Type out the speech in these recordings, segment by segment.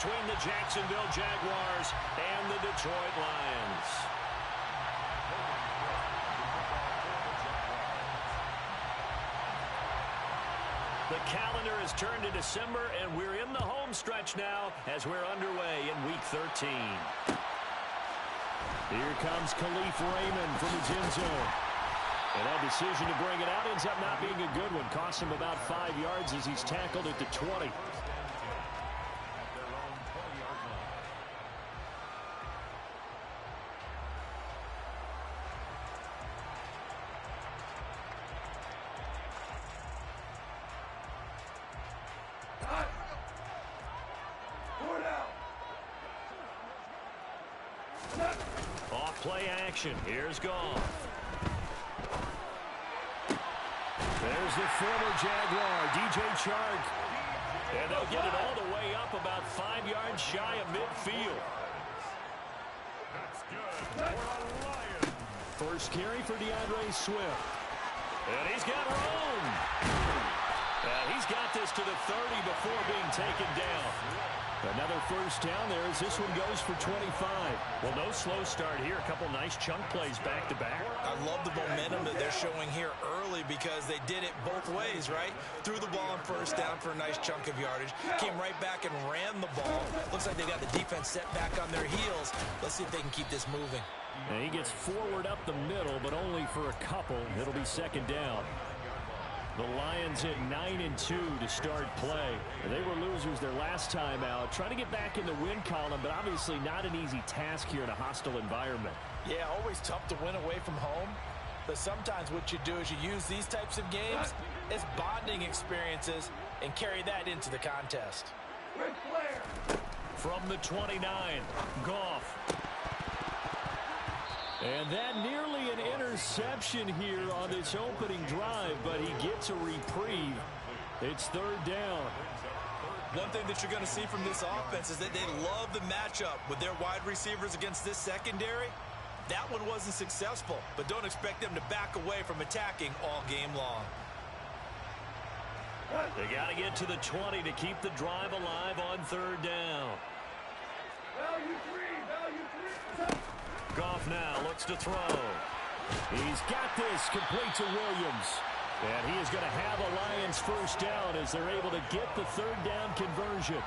between the Jacksonville Jaguars and the Detroit Lions. The calendar has turned to December, and we're in the home stretch now as we're underway in Week 13. Here comes Khalif Raymond from his end zone. And that decision to bring it out ends up not being a good one. Costs him about 5 yards as he's tackled at the 20. Off play action. Here's Goff. There's the former Jaguar, DJ Chark. And they'll get it all the way up about 5 yards shy of midfield. First carry for DeAndre Swift. And he's got room. And he's got this to the 30 before being taken down. Another first down there as this one goes for 25. Well, no slow start here. A couple nice chunk plays back-to-back. I love the momentum that they're showing here early because they did it both ways, right? Threw the ball on first down for a nice chunk of yardage. Came right back and ran the ball. Looks like they got the defense set back on their heels. Let's see if they can keep this moving. And he gets forward up the middle, but only for a couple. It'll be second down. The Lions at 9-2 to start play. They were losers their last time out. Trying to get back in the win column, but obviously not an easy task here in a hostile environment. Yeah, always tough to win away from home. But sometimes what you do is you use these types of games as bonding experiences and carry that into the contest. From the 29, Goff. And that nearly an interception here on this opening drive, but he gets a reprieve. It's third down. One thing that you're going to see from this offense is that they love the matchup with their wide receivers against this secondary. That one wasn't successful, but don't expect them to back away from attacking all game long. They got to get to the 20 to keep the drive alive on third down. Value three. Goff now looks to throw. He's got this complete to Williams. And he is going to have a Lions first down as they're able to get the third down conversion.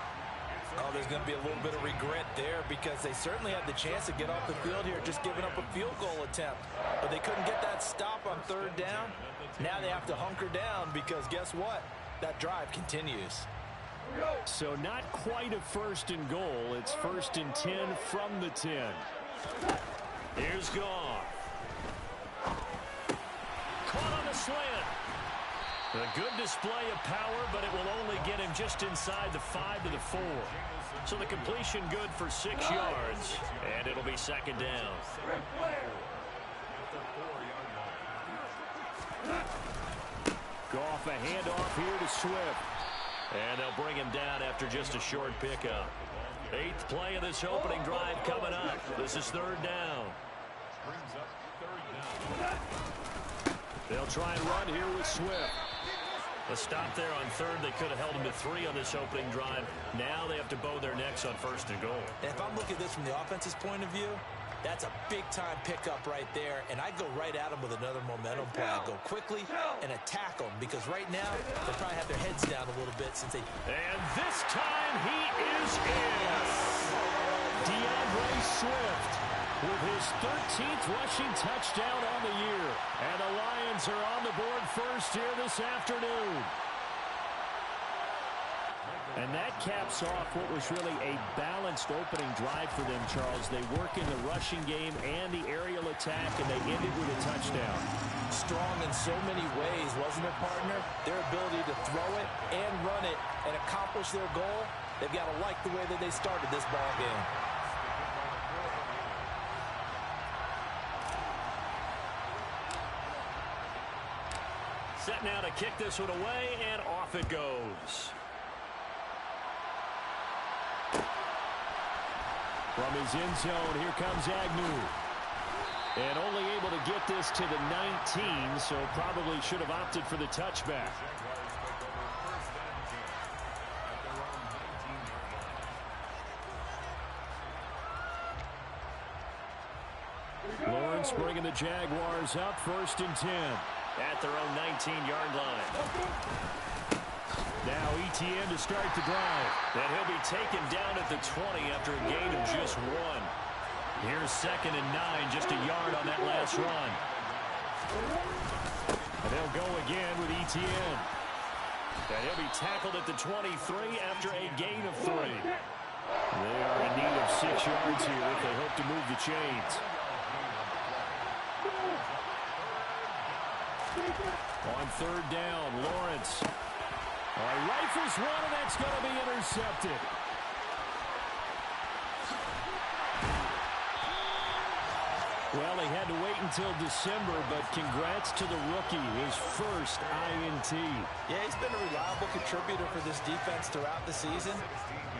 Oh, there's going to be a little bit of regret there because they certainly had the chance to get off the field here, just giving up a field goal attempt. But they couldn't get that stop on third down. Now they have to hunker down because guess what? That drive continues. So not quite a first and goal. It's first and 10 from the 10. Here's Goff. Caught on the slant. A good display of power, but it will only get him just inside the 5 to the 4. So the completion good for 6 yards, and it'll be second down. Goff, a handoff here to Swift. And they'll bring him down after just a short pickup. 8th play of this opening drive coming up. This is third down. They'll try and run here with Swift. A stop there on third. They could have held him to 3 on this opening drive. Now they have to bow their necks on first and goal. And if I'm looking at this from the offense's point of view, that's a big-time pickup right there, and I'd go right at them with another momentum play. I'd go quickly and attack them because right now they probably have their heads down a little bit since they... And this time he is in. DeAndre Swift with his 13th rushing touchdown on the year. And the Lions are on the board first here this afternoon. And that caps off what was really a balanced opening drive for them, Charles. They work in the rushing game and the aerial attack, and they ended with a touchdown. Strong in so many ways, wasn't it, partner? Their ability to throw it and run it and accomplish their goal, they've got to like the way that they started this ball game. Set now to kick this one away, and off it goes. From his end zone, here comes Agnew. And only able to get this to the 19, so probably should have opted for the touchback. Lawrence bringing the Jaguars up 1st and 10. At their own 19-yard line. Now ETN to start the drive. And he'll be taken down at the 20 after a gain of just 1. Here's 2nd and 9, just a yard on that last run. And they'll go again with ETN. And he'll be tackled at the 23 after a gain of 3. They are in need of 6 yards here if they hope to move the chains. On 3rd down, Lawrence. Rifles one, and that's going to be intercepted. Well, they had to wait until December, but congrats to the rookie, his first INT. Yeah, he's been a reliable contributor for this defense throughout the season.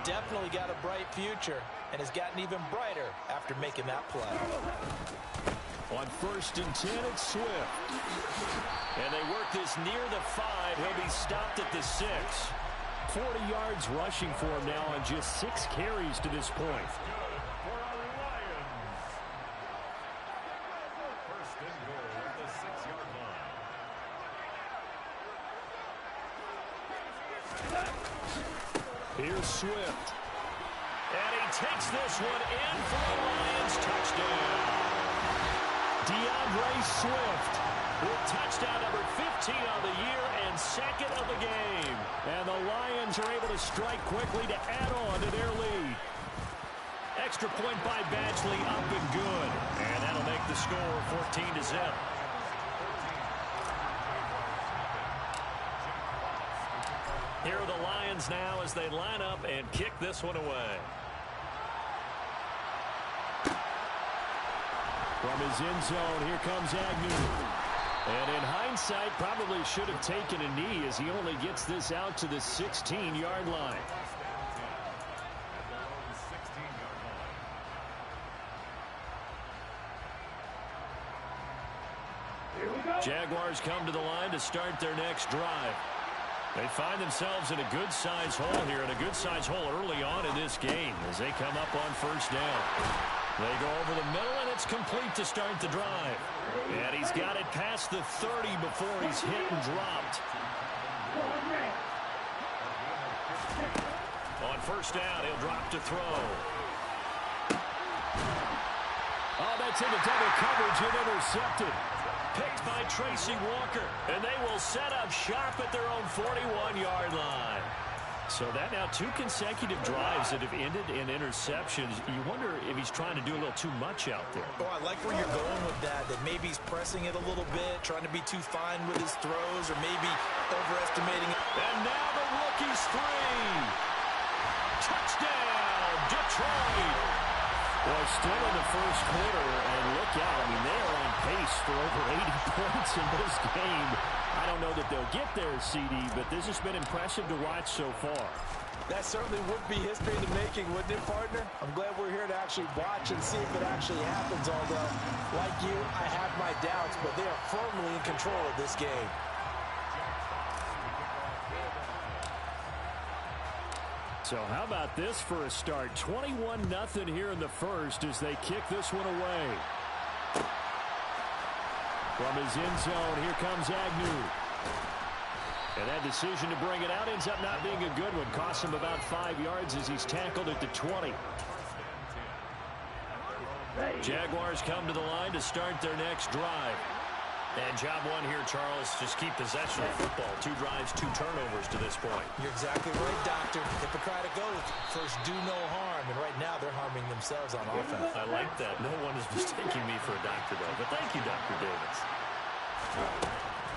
Definitely got a bright future, and has gotten even brighter after making that play. On 1st and 10, it's Swift. And they work this near the 5. He'll be stopped at the 6. 40 yards rushing for him now on just 6 carries to this point. Here's Swift. And he takes this one in for the Lions. Touchdown. DeAndre Swift with touchdown number 15 on the year and 2nd of the game. And the Lions are able to strike quickly to add on to their lead. Extra point by Badgley, up and good. And that'll make the score 14-0. Here are the Lions now as they line up and kick this one away. From his end zone, here comes Agnew. And in hindsight, probably should have taken a knee as he only gets this out to the 16-yard line. Jaguars come to the line to start their next drive. They find themselves in a good-sized hole here, and a good-sized hole early on in this game as they come up on 1st down. They go over the middle, and it's complete to start the drive. And he's got it past the 30 before he's hit and dropped. On 1st down, he'll drop to throw. Oh, that's into double coverage and intercepted. Picked by Tracy Walker, and they will set up shop at their own 41-yard line. So that now 2 consecutive drives that have ended in interceptions. You wonder if he's trying to do a little too much out there. Oh, I like where you're going with that maybe he's pressing it a little bit, trying to be too fine with his throws, or maybe overestimating it. And now the rookie's 3. Touchdown, Detroit. Well, still in the 1st quarter, and look out. I mean, they are on pace for over 80 points in this game. I don't know that they'll get there, CD, but this has been impressive to watch so far. That certainly would be history in the making, wouldn't it, partner? I'm glad we're here to actually watch and see if it actually happens, although, like you, I have my doubts, but they are firmly in control of this game. So how about this for a start? 21-0 here in the 1st as they kick this one away. From his end zone, here comes Agnew. And that decision to bring it out ends up not being a good one. Costs him about 5 yards as he's tackled at the 20. Jaguars come to the line to start their next drive. And job one here, Charles, just keep possession of football. 2 drives, 2 turnovers to this point. You're exactly right, Doctor. Hippocratic oath. First, do no harm. And right now, they're harming themselves on offense. I like that. No one is mistaking me for a doctor, though. But thank you, Dr. Davis.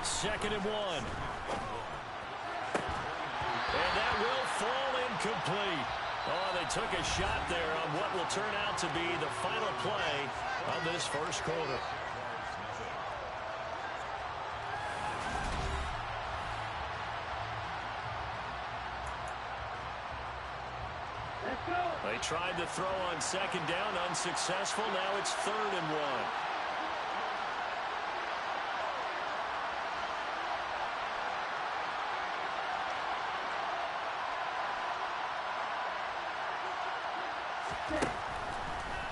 2nd and 1. And that will fall incomplete. Oh, they took a shot there on what will turn out to be the final play of this 1st quarter. They tried to throw on 2nd down, unsuccessful. Now it's 3rd and 1.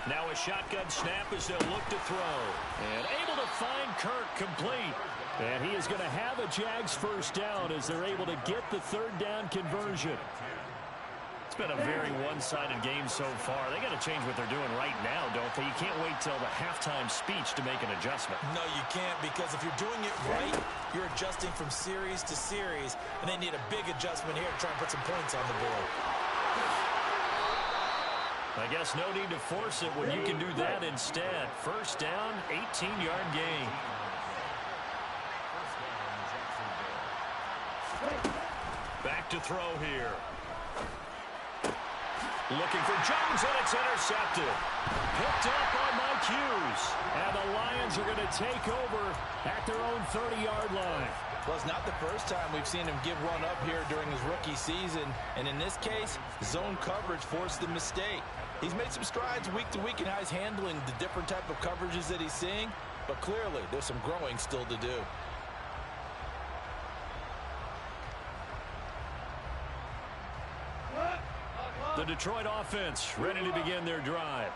Now a shotgun snap as they'll look to throw. And able to find Kirk complete. And he is going to have a Jags first down as they're able to get the third down conversion. It's been a very one-sided game so far. They got to change what they're doing right now, don't they? You can't wait till the halftime speech to make an adjustment. No, you can't, because if you're doing it right, you're adjusting from series to series, and they need a big adjustment here to try and put some points on the board. I guess no need to force it when you can do that instead. First down, 18-yard gain. Back to throw here. Looking for Jones, and it's intercepted. Picked up on Mike Hughes. And the Lions are going to take over at their own 30-yard line. Well, it's not the first time we've seen him give one up here during his rookie season. And in this case, zone coverage forced the mistake. He's made some strides week to week in how he's handling the different type of coverages that he's seeing. But clearly, there's some growing still to do. The Detroit offense ready to begin their drive.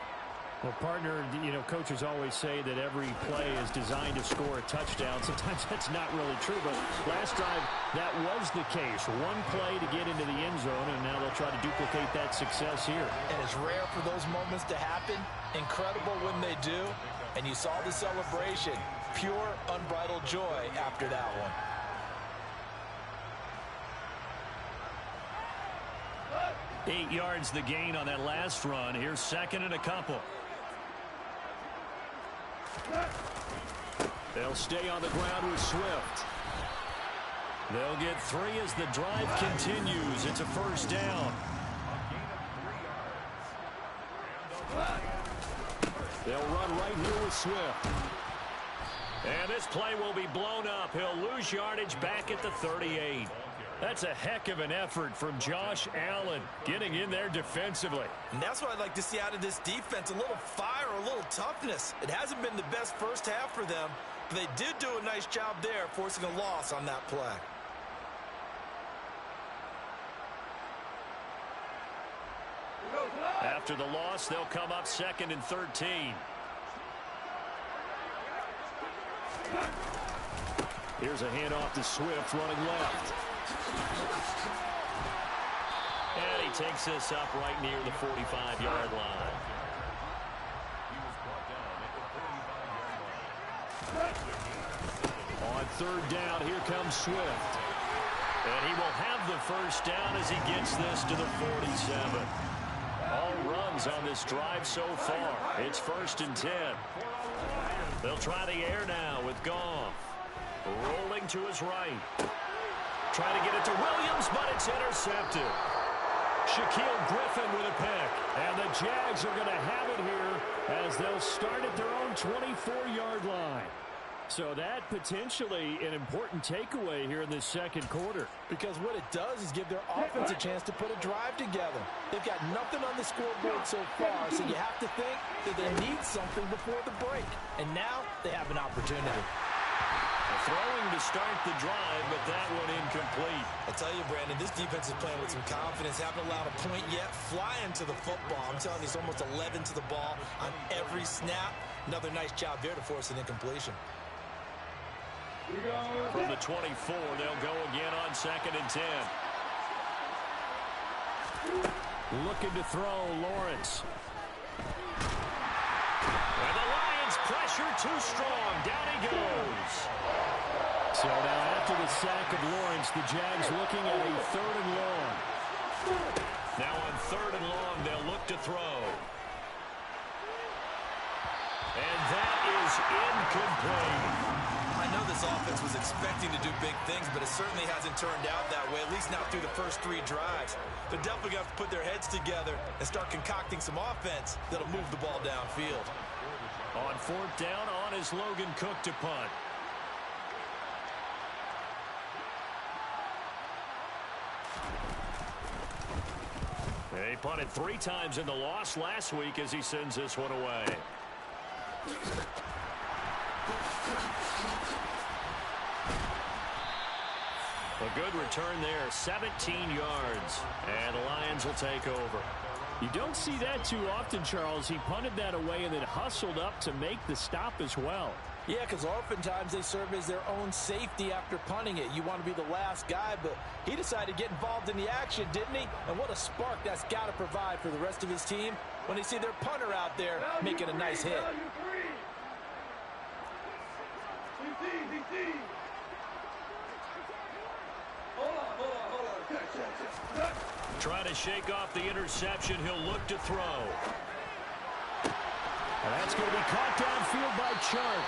Well, partner, coaches always say that every play is designed to score a touchdown. Sometimes that's not really true, but last drive that was the case. One play to get into the end zone, and now they'll try to duplicate that success here. And it's rare for those moments to happen. Incredible when they do. And you saw the celebration. Pure, unbridled joy after that one. 8 yards the gain on that last run. Here's second and a couple. They'll stay on the ground with Swift. They'll get 3 as the drive continues. It's a first down. They'll run right here with Swift. And this play will be blown up. He'll lose yardage back at the 38. That's a heck of an effort from Josh Allen getting in there defensively. And that's what I'd like to see out of this defense, a little fire, a little toughness. It hasn't been the best first half for them, but they did do a nice job there forcing a loss on that play. After the loss, they'll come up second and 13. Here's a handoff to Swift running left. And he takes this up right near the 45-yard line. On third down, here comes Swift. And he will have the first down as he gets this to the 47. All runs on this drive so far. It's first and 10. They'll try the air now with Goff. Rolling to his right. Trying to get it to Williams, but it's intercepted. Shaquille Griffin with a pick. And the Jags are going to have it here as they'll start at their own 24-yard line. So that potentially an important takeaway here in this second quarter. Because what it does is give their offense a chance to put a drive together. They've got nothing on the scoreboard so far, so you have to think that they need something before the break. And now they have an opportunity. Throwing to start the drive, but that one incomplete. I tell you, Brandon, this defense is playing with some confidence. Haven't allowed a point yet. Flying to the football. I'm telling you, it's almost 11 to the ball on every snap. Another nice job there to force an incompletion. From the 24, they'll go again on second and 10. Looking to throw, Lawrence. And the Lions pressure too strong. Down he goes. So now after the sack of Lawrence, the Jags looking at a third and long. Now on third and long, they'll look to throw. And that is incomplete. I know this offense was expecting to do big things, but it certainly hasn't turned out that way, at least not through the first 3 drives. They're definitely going to have to put their heads together and start concocting some offense that'll move the ball downfield. On fourth down, on is Logan Cook to punt. He punted 3 times in the loss last week as he sends this one away. A good return there, 17 yards. And the Lions will take over. You don't see that too often, Charles. He punted that away and then hustled up to make the stop as well. Yeah, because oftentimes they serve as their own safety after punting it. You want to be the last guy, but he decided to get involved in the action, didn't he? And what a spark that's got to provide for the rest of his team when they see their punter out there making a nice hit. Trying to shake off the interception. He'll look to throw. And that's going to be caught downfield by Chark.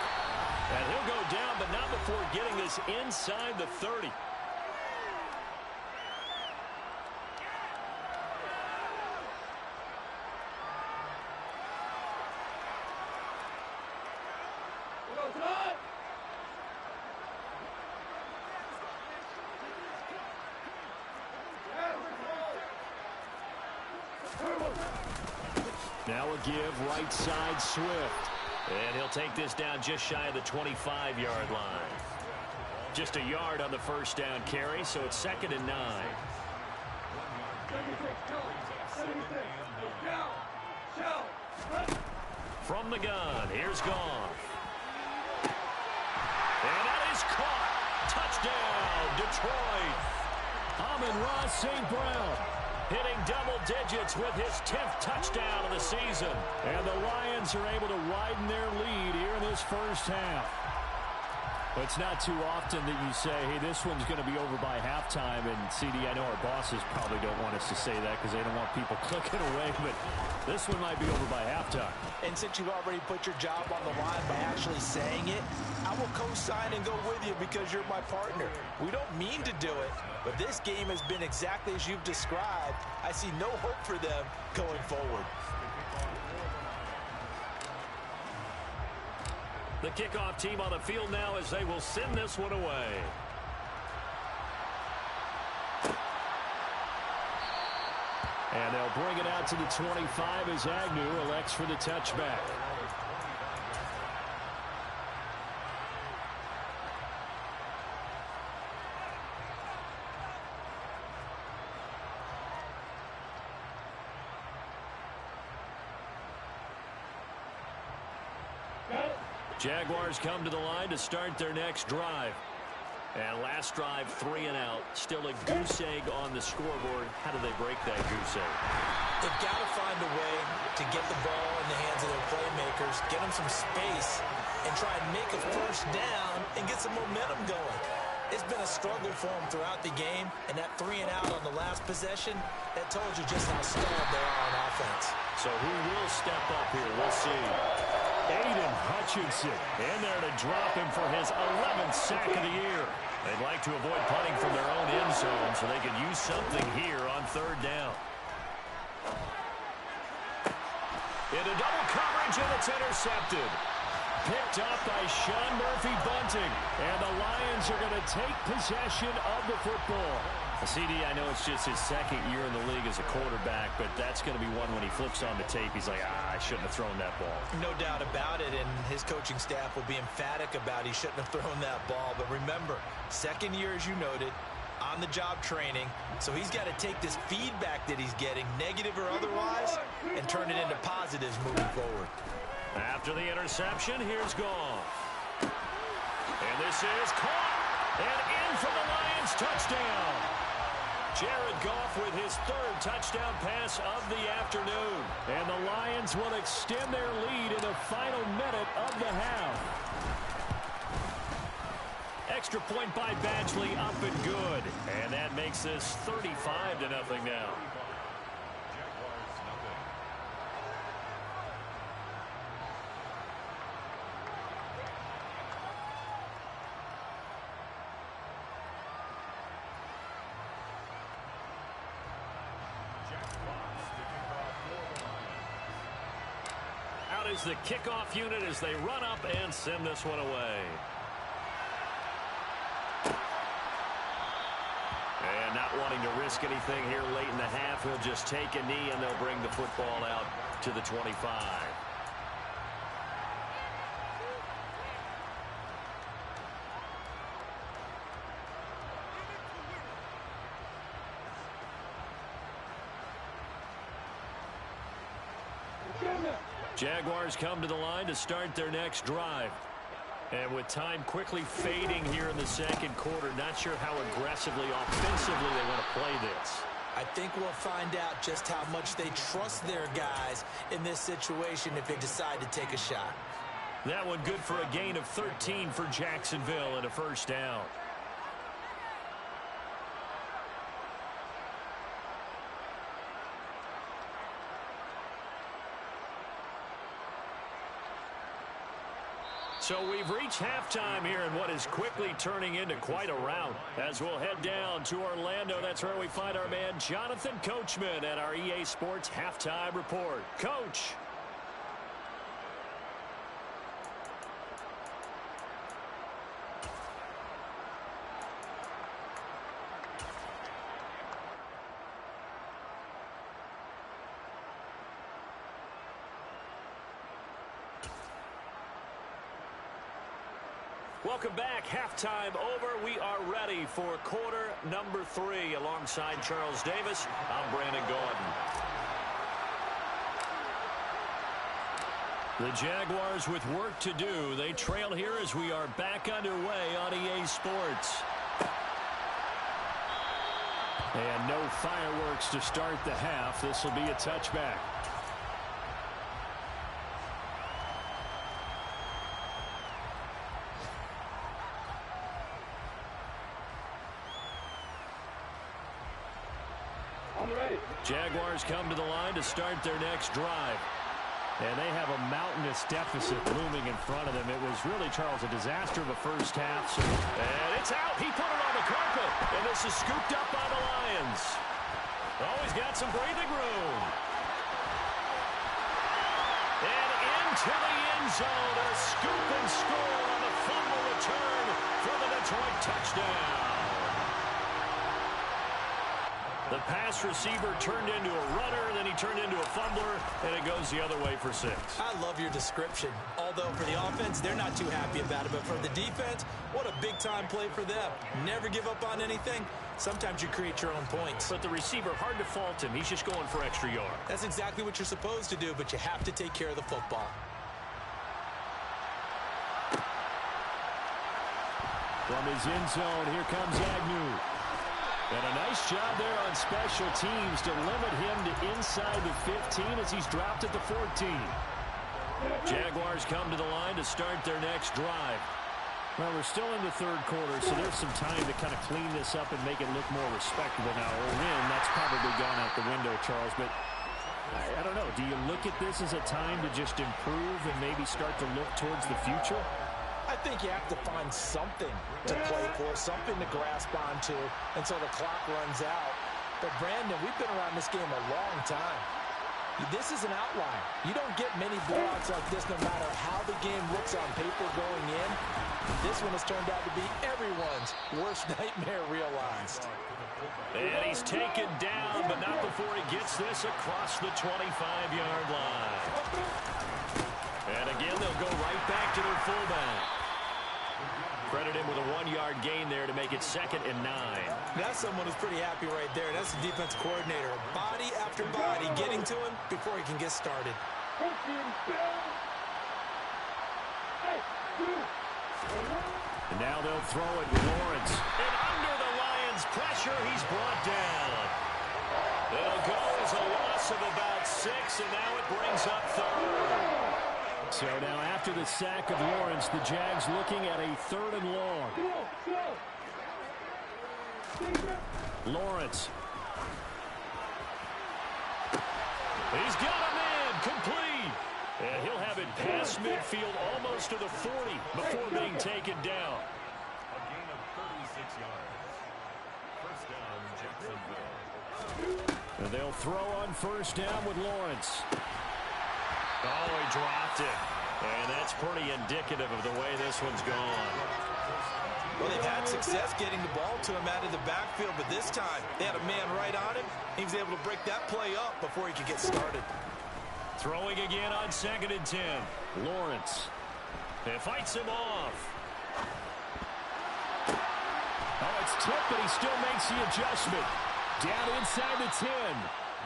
And he'll go down, but not before getting this inside the 30. Now a give right side Swift. And he'll take this down just shy of the 25-yard line. Just a yard on the first down carry, so it's 2nd and 9. From the gun, here's Goff. And that is caught. Touchdown, Detroit. Amon-Ra St. Brown hitting double digits with his 10th touchdown of the season. And the Lions are able to widen their lead here in this first half. But it's not too often that you say, hey, this one's going to be over by halftime. And, CD, I know our bosses probably don't want us to say that because they don't want people clicking away. But this one might be over by halftime. And since you've already put your job on the line by actually saying it, I will co-sign and go with you because you're my partner. We don't mean to do it, but this game has been exactly as you've described. I see no hope for them going forward. The kickoff team on the field now as they will send this one away. And they'll bring it out to the 25 as Agnew elects for the touchback. Jaguars come to the line to start their next drive. And last drive, 3 and out. Still a goose egg on the scoreboard. How do they break that goose egg? They've got to find a way to get the ball in the hands of their playmakers, get them some space, and try and make a first down and get some momentum going. It's been a struggle for them throughout the game, and that 3 and out on the last possession, that told you just how stalled they are on offense. So who will step up here? We'll see. Aiden Hutchinson in there to drop him for his 11th sack of the year. They'd like to avoid punting from their own end zone so they could use something here on 3rd down. Into double coverage, and it's intercepted. Picked up by Sean Murphy-Bunting. And the Lions are going to take possession of the football. CD, I know it's just his 2nd year in the league as a quarterback, but that's going to be one when he flips on the tape. He's like, I shouldn't have thrown that ball. No doubt about it, and his coaching staff will be emphatic about he shouldn't have thrown that ball. But remember, 2nd year, as you noted, on-the-job training, so he's got to take this feedback that he's getting, negative or otherwise, and turn it into positives moving forward. After the interception, here's Goff. And this is caught. And in for the Lions touchdown. Jared Goff with his 3rd touchdown pass of the afternoon. And the Lions will extend their lead in the final minute of the half. Extra point by Badgley, up and good. And that makes this 35-0 now. Out is the kickoff unit as they run up and send this one away. And not wanting to risk anything here late in the half, he'll just take a knee and they'll bring the football out to the 25. Jaguars come to the line to start their next drive. And with time quickly fading here in the second quarter, not sure how aggressively, offensively they want to play this. I think we'll find out just how much they trust their guys in this situation if they decide to take a shot. That one good for a gain of 13 for Jacksonville and a first down. So we've reached halftime here in what is quickly turning into quite a rout. As we'll head down to Orlando, that's where we find our man Jonathan Coachman at our EA Sports Halftime Report. Coach. Welcome back. Halftime over. We are ready for quarter number 3. Alongside Charles Davis, I'm Brandon Gordon. The Jaguars with work to do. They trail here as we are back underway on EA Sports. And no fireworks to start the half. This will be a touchback. Jaguars come to the line to start their next drive. And they have a mountainous deficit looming in front of them. It was really, Charles, a disaster of a first half. And it's out. He put it on the carpet. And this is scooped up by the Lions. Oh, he's got some breathing room. And into the end zone. A scoop and score on the fumble return for the Detroit touchdown. The pass receiver turned into a runner, then he turned into a fumbler, and it goes the other way for 6. I love your description. Although for the offense, they're not too happy about it. But for the defense, what a big-time play for them. Never give up on anything. Sometimes you create your own points. But the receiver, hard to fault him. He's just going for extra yard. That's exactly what you're supposed to do, but you have to take care of the football. From his end zone, here comes Agnew. And a nice job there on special teams to limit him to inside the 15 as he's dropped at the 14. Jaguars come to the line to start their next drive. Well, we're still in the third quarter, so there's some time to kind of clean this up and make it look more respectable. Now, a win, that's probably gone out the window, Charles, but I don't know. Do you look at this as a time to just improve and maybe start to look towards the future? I think you have to find something to play for, something to grasp onto until the clock runs out. But, Brandon, we've been around this game a long time. This is an outlier. You don't get many blowouts like this no matter how the game looks on paper going in. This one has turned out to be everyone's worst nightmare realized. And he's taken down, but not before he gets this across the 25-yard line. And again, they'll go right back to their fullback. Credit him with a 1-yard gain there to make it 2nd and 9. That's someone who's pretty happy right there. That's the defense coordinator. Body after body getting to him before he can get started. And now they'll throw it with Lawrence. And under the Lions' pressure, he's brought down. It'll go as a loss of about 6, and now it brings up 3rd. So now after the sack of Lawrence, the Jags looking at a 3rd and long. Lawrence. He's got him in, complete. And he'll have it past midfield almost to the 40 before being taken down. A gain of 36 yards. First down, Jacksonville. And they'll throw on first down with Lawrence. Oh, he dropped it. And that's pretty indicative of the way this one's gone. Well, they've had success getting the ball to him out of the backfield, but this time they had a man right on him. He was able to break that play up before he could get started. Throwing again on 2nd and 10. Lawrence. And fights him off. Oh, it's tipped, but he still makes the adjustment. Down inside the 10.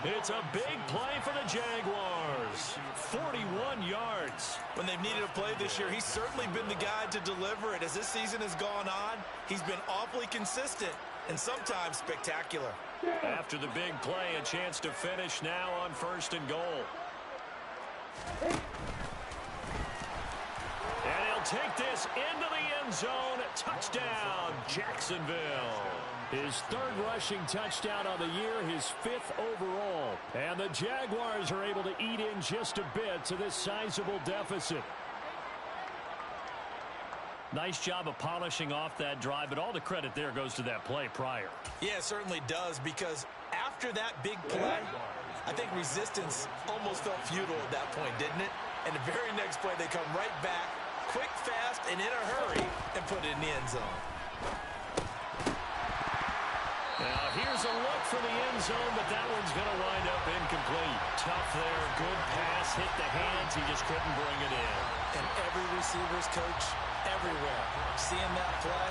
It's a big play for the Jaguars. 41 yards. When they've needed a play this year, he's certainly been the guy to deliver it. As this season has gone on, he's been awfully consistent and sometimes spectacular. After the big play, a chance to finish now on 1st and goal. And he'll take this into the end zone. Touchdown, Jacksonville. His 3rd rushing touchdown on the year, his 5th overall. And the Jaguars are able to eat in just a bit to this sizable deficit. Nice job of polishing off that drive, but all the credit there goes to that play prior. Yeah, it certainly does, because after that big play, I think resistance almost felt futile at that point, didn't it? And the very next play, they come right back, quick, fast, and in a hurry, and put it in the end zone. Now, here's a look for the end zone, but that one's going to wind up incomplete. Tough there, good pass, hit the hands, he just couldn't bring it in. And every receiver's coach, everywhere, seeing that play,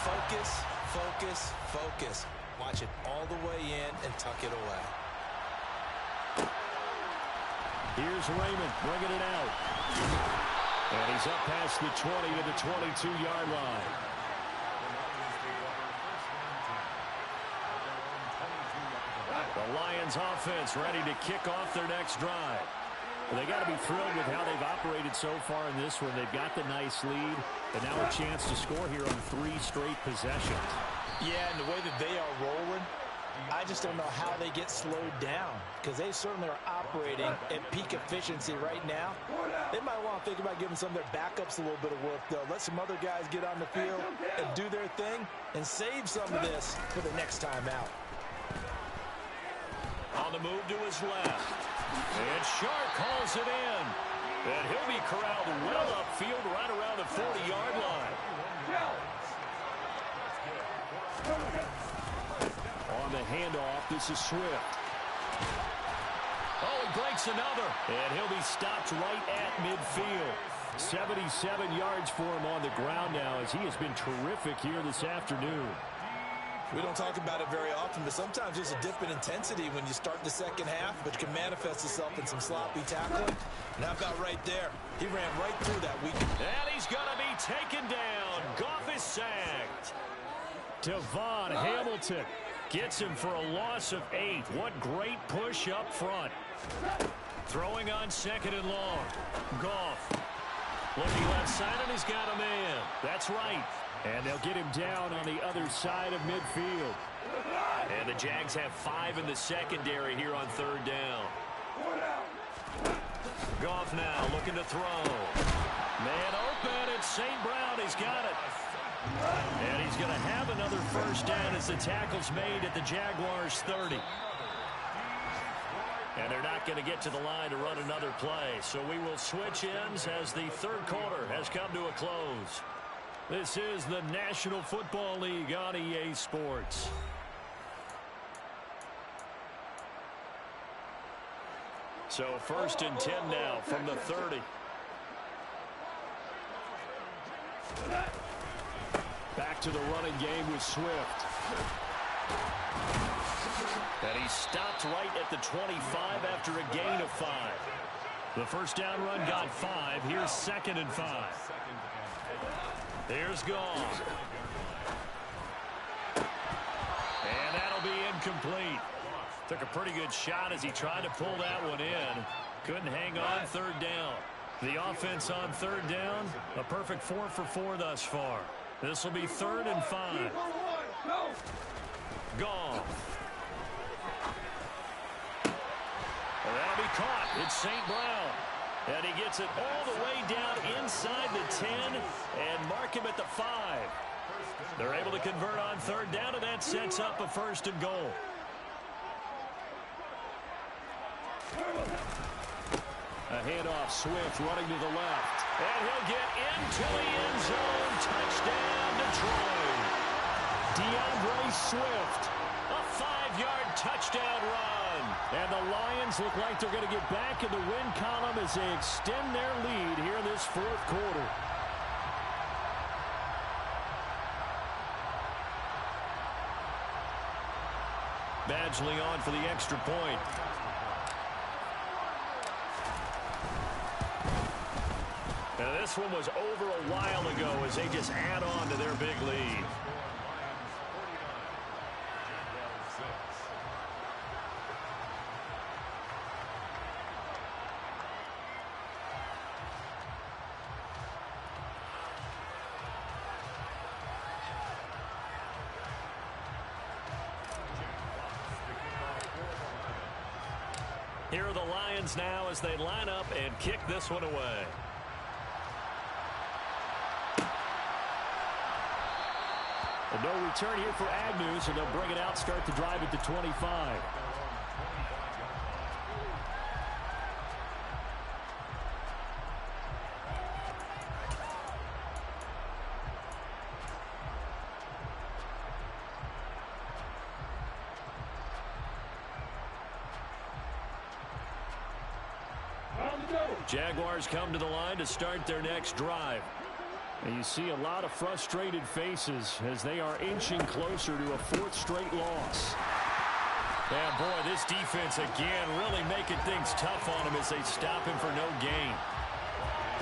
focus, focus, focus. Watch it all the way in and tuck it away. Here's Raymond bringing it out. And he's up past the 20 to the 22-yard line. The Lions offense ready to kick off their next drive. Well, they got to be thrilled with how they've operated so far in this one. They've got the nice lead, and now a chance to score here on 3 straight possessions. Yeah, and the way that they are rolling, I just don't know how they get slowed down, because they certainly are operating at peak efficiency right now. They might want to think about giving some of their backups a little bit of work, though. Let some other guys get on the field and do their thing and save some of this for the next time out. On the move to his left. And Sharp calls it in. And he'll be corralled well upfield right around the 40-yard line. On the handoff, this is Swift. Oh, he breaks another. And he'll be stopped right at midfield. 77 yards for him on the ground now, as he has been terrific here this afternoon. We don't talk about it very often, but sometimes there's a dip in intensity when you start the second half, which can manifest itself in some sloppy tackling. And how about right there? He ran right through that weak. And he's going to be taken down. Goff is sacked. Devon Hamilton gets him for a loss of 8. What great push up front. Throwing on 2nd and long. Goff looking left side, and he's got a man. That's right. And they'll get him down on the other side of midfield. And the Jags have 5 in the secondary here on 3rd down. Goff now looking to throw. Man open, it's St. Brown. He's got it. And he's going to have another first down as the tackle's made at the Jaguars' 30. And they're not going to get to the line to run another play. So we will switch ends as the 3rd quarter has come to a close. This is the National Football League on EA Sports. So 1st and 10 now from the 30. Back to the running game with Swift. And he stopped right at the 25 after a gain of 5. The first down run got 5. Here's 2nd and 5. Here's Goff. And that'll be incomplete. Took a pretty good shot as he tried to pull that one in. Couldn't hang on 3rd down. The offense on 3rd down, a perfect 4 for 4 thus far. This will be 3rd and 5. Goff. And that'll be caught. It's St. Brown. And he gets it all the way down inside the 10 and mark him at the 5. They're able to convert on 3rd down, and that sets up a 1st and goal. A handoff, Swift running to the left. And he'll get into the end zone. Touchdown, Detroit. DeAndre Swift, a 5-yard touchdown run. And the Lions look like they're going to get back in the win column as they extend their lead here in this 4th quarter. Badgley on for the extra point. This one was over a while ago as they just add on to their big lead. Here are the Lions now as they line up and kick this one away. And no return here for Agnew, so they'll bring it out, start the drive at the 25. Jaguars come to the line to start their next drive. And you see a lot of frustrated faces as they are inching closer to a fourth straight loss. Yeah, boy, this defense again really making things tough on him as they stop him for no gain.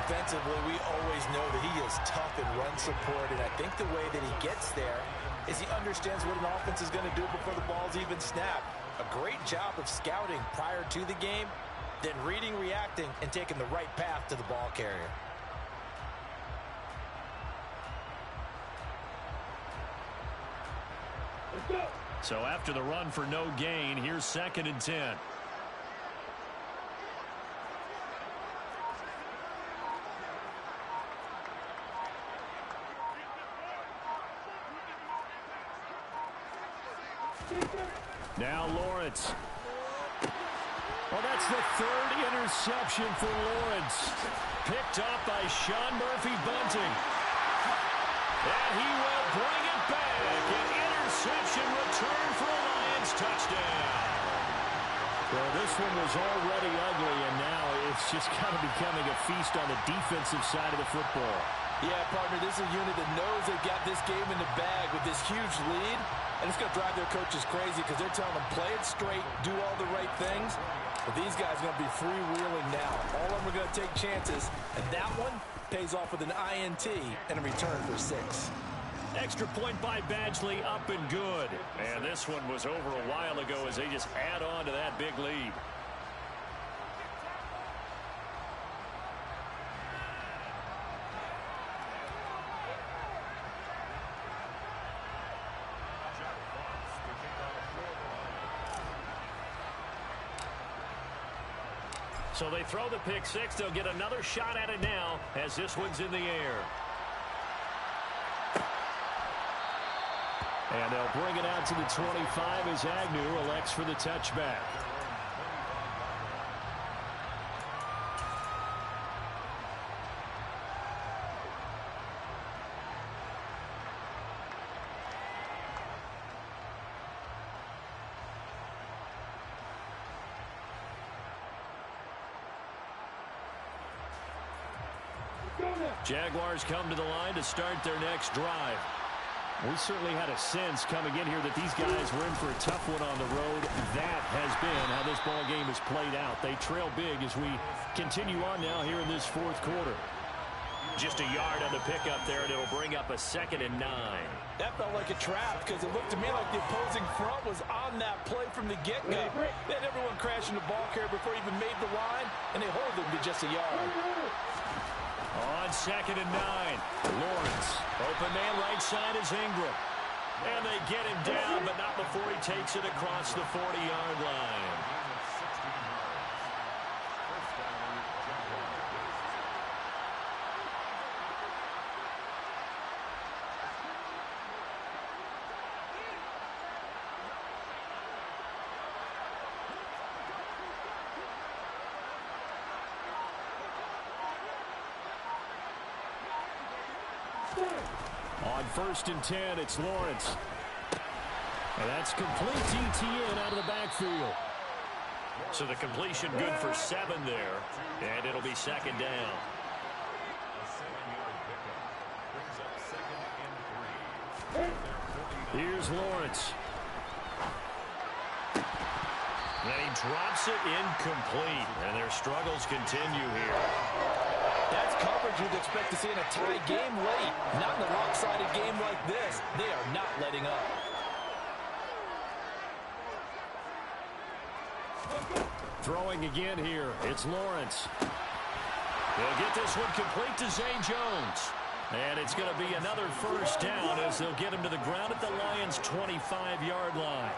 Defensively, we always know that he is tough in run support, and I think the way that he gets there is he understands what an offense is going to do before the ball's even snapped. A great job of scouting prior to the game, then reading, reacting, and taking the right path to the ball carrier. So after the run for no gain, here's 2nd and 10. Now Lawrence. Well, that's the 3rd interception for Lawrence. Picked up by Sean Murphy-Bunting. And he will bring it back. An interception return for a Lions touchdown. Well, this one was already ugly, and now it's just kind of becoming a feast on the defensive side of the football. Yeah, partner, this is a unit that knows they've got this game in the bag with this huge lead, and it's going to drive their coaches crazy because they're telling them play it straight, do all the right things. But these guys are going to be freewheeling now. All of them are going to take chances, and that one pays off with an INT and a return for 6. Extra point by Badgley, up and good. And this one was over a while ago as they just add on to that big lead. So they throw the pick six. They'll get another shot at it now as this one's in the air. And they'll bring it out to the 25 as Agnew elects for the touchback. Jaguars come to the line to start their next drive. We certainly had a sense coming in here that these guys were in for a tough one on the road. That has been how this ball game has played out. They trail big as we continue on now here in this fourth quarter. Just a yard on the pickup there, and it'll bring up a 2nd and 9. That felt like a trap because it looked to me like the opposing front was on that play from the get-go. They had everyone crashing the ball carrier before he even made the line, and they hold him to just a yard. On 2nd and 9, Lawrence. Open man right side is Ingram. And they get him down, but not before he takes it across the 40-yard line. On 1st and 10, it's Lawrence. And that's complete DTN out of the backfield. So the completion good for 7 there. And it'll be 2nd down. Here's Lawrence. And he drops it incomplete. And their struggles continue here. That's coverage you'd expect to see in a tie game late. Not in a lopsided game like this. They are not letting up. Throwing again here. It's Lawrence. They'll get this one complete to Zay Jones. And it's going to be another first down as they'll get him to the ground at the Lions' 25-yard line.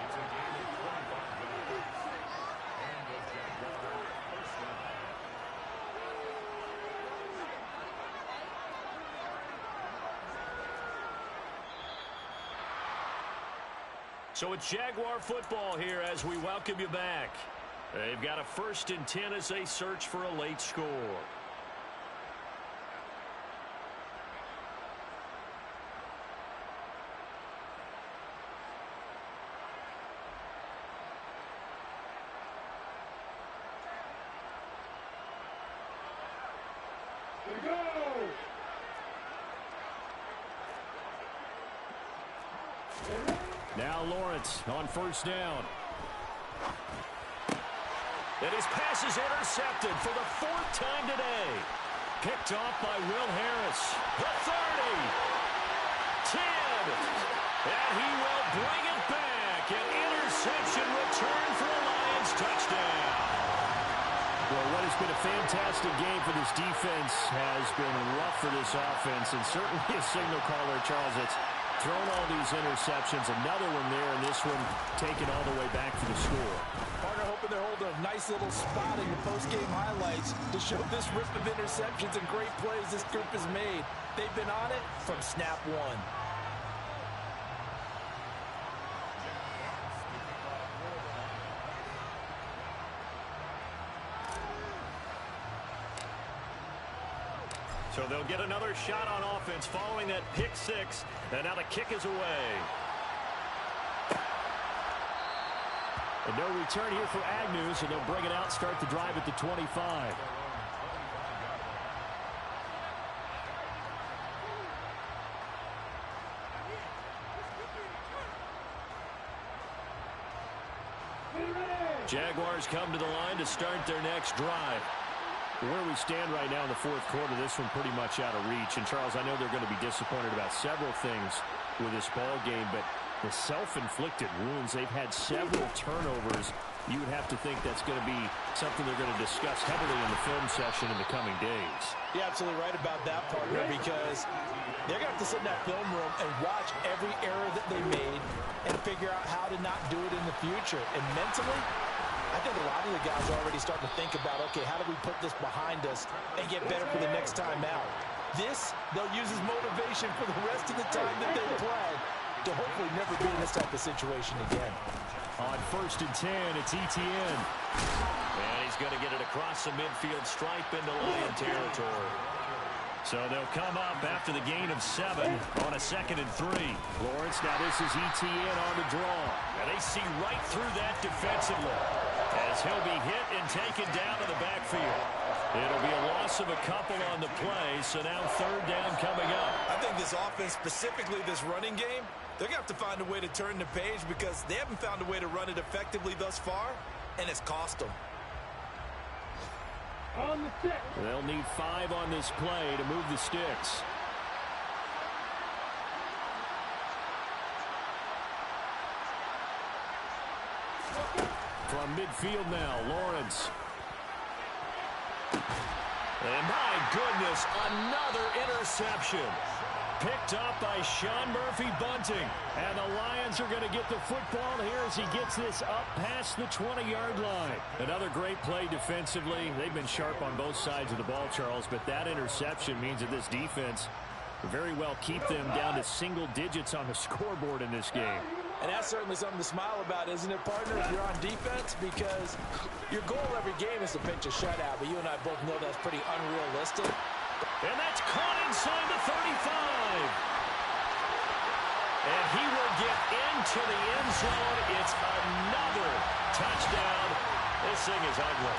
So it's Jaguar football here as we welcome you back. They've got a 1st and 10 as they search for a late score. Now Lawrence on 1st down. And his pass is intercepted for the 4th time today. Picked off by Will Harris. The 30. 10. And he will bring it back. An interception return for a Lions touchdown. Well, what has been a fantastic game for this defense has been rough for this offense, and certainly a signal caller, Charles, that's thrown all these interceptions. Another one there, and this one taken all the way back for the score. Partner hoping they're holding a nice little spot in the post-game highlights to show this rip of interceptions and great plays this group has made. They've been on it from snap one. So they'll get another shot on offense following that pick 6. And now the kick is away. And no return here for Agnew, so they'll bring it out, start the drive at the 25. Jaguars come to the line to start their next drive. Where we stand right now in the 4th quarter, this one pretty much out of reach. And, Charles, I know they're going to be disappointed about several things with this ball game, but the self-inflicted wounds, they've had several turnovers. You would have to think that's going to be something they're going to discuss heavily in the film session in the coming days. You're absolutely right about that, partner, because they're going to have to sit in that film room and watch every error that they made and figure out how to not do it in the future. And mentally, I think a lot of the guys are already starting to think about, okay, how do we put this behind us and get better for the next time out? This, they'll use as motivation for the rest of the time that they play to hopefully never be in this type of situation again. On 1st and 10, it's Etienne. And he's going to get it across the midfield stripe into Lion territory. So they'll come up after the gain of 7 on a 2nd and 3. Lawrence, now this is Etienne on the draw. And they see right through that defensively as he'll be hit and taken down in the backfield. It'll be a loss of a couple on the play, so now 3rd down coming up. I think this offense, specifically this running game, they're going to have to find a way to turn the page because they haven't found a way to run it effectively thus far, and it's cost them. On the stick. They'll need 5 on this play to move the sticks. From midfield now, Lawrence. And my goodness, another interception. Picked up by Sean Murphy-Bunting. And the Lions are going to get the football here as he gets this up past the 20-yard line. Another great play defensively. They've been sharp on both sides of the ball, Charles, but that interception means that this defense very well keep them down to single digits on the scoreboard in this game. And that's certainly something to smile about, isn't it, partner, if you're on defense? Because your goal every game is to pitch a shutout, but you and I both know that's pretty unrealistic. And that's caught inside the 35. And he will get into the end zone. It's another touchdown. This thing is ugly.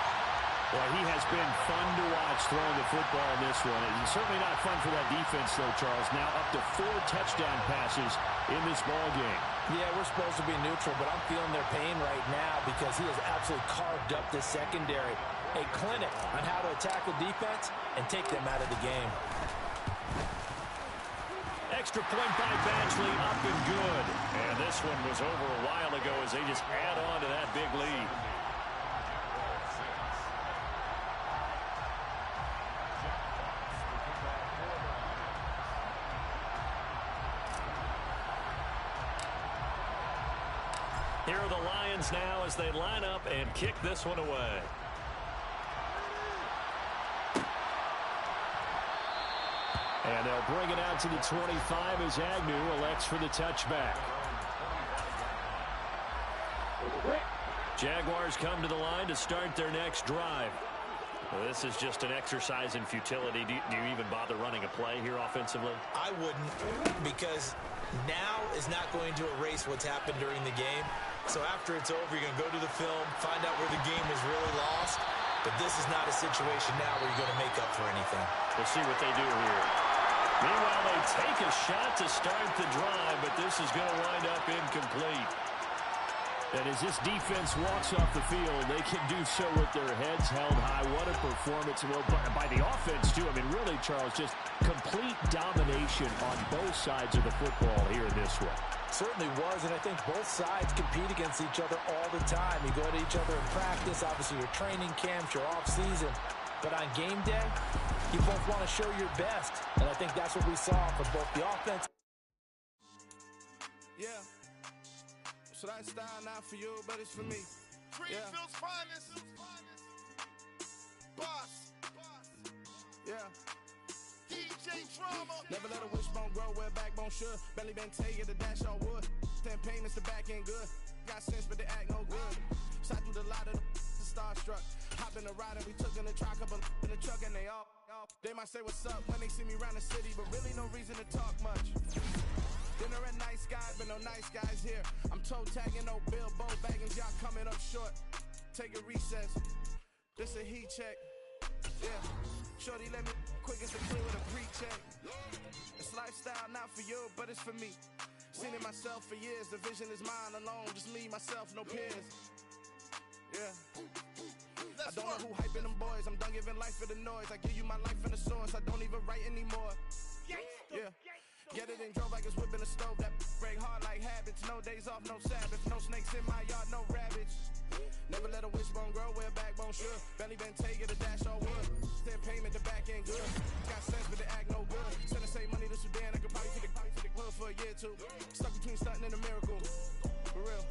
Well, he has been fun to watch throwing the football in this one. It's certainly not fun for that defense, though, Charles. Now up to 4 touchdown passes in this ball game. Yeah, we're supposed to be neutral, but I'm feeling their pain right now because he has absolutely carved up this secondary. a clinic on how to attack a defense and take them out of the game. Extra point by Badgley, up and good. And this one was over a while ago as they just add on to that big lead. Here are the Lions now as they line up and kick this one away. And they'll bring it out to the 25 as Agnew elects for the touchback. Jaguars come to the line to start their next drive. Well, this is just an exercise in futility. Do you even bother running a play here offensively? I wouldn't, because now is not going to erase what's happened during the game. So after it's over, you're going to go to the film, find out where the game was really lost. But this is not a situation now where you're going to make up for anything. We'll see what they do here. Meanwhile, they take a shot to start the drive, but this is going to wind up incomplete. And as this defense walks off the field, they can do so with their heads held high. What a performance. Well, by the offense, too. I mean, really, Charles, just complete domination on both sides of the football here in this one. Certainly was, and I think both sides compete against each other all the time. You go at each other in practice, obviously your training camps, your off-season. But on game day, you both want to show your best. And I think that's what we saw from both the offense. Yeah. So that style not for you, but it's for me. Greenfield's finest. Boss. Yeah. DJ Drama. Never let a wishbone grow where backbone should. Belly been take it, the dash all wood. 10 payments, the back end good. Got sense, but they act no good. Shot through the lot of the starstruck. Hop in the ride and we took in the truck up in the truck and they all. They might say what's up when they see me around the city, but really no reason to talk much. Dinner at nice guys, but no nice guys here. I'm toe tagging, no Bilbo baggins, y'all coming up short. Take a recess. This a heat check. Yeah. Shorty let me quick as a clear with a pre-check. It's lifestyle not for you, but it's for me. Seen it myself for years. The vision is mine alone. Just me, myself, no peers. Yeah. I don't know who hyping them boys. I'm done giving life for the noise. I give you my life in the source. I don't even write anymore. Yeah. Get it and drove like it's whipping a stove. That break hard like habits. No days off, no Sabbath. No snakes in my yard, no rabbits. Never let a wishbone grow where backbone should. Belly been take it, a dash all wood. 10 payment, the back end good. Got sense, but they act no good. Send the same money to Sudan. I could probably take the hood for a year or two. Stuck between stunting and a miracle. For real.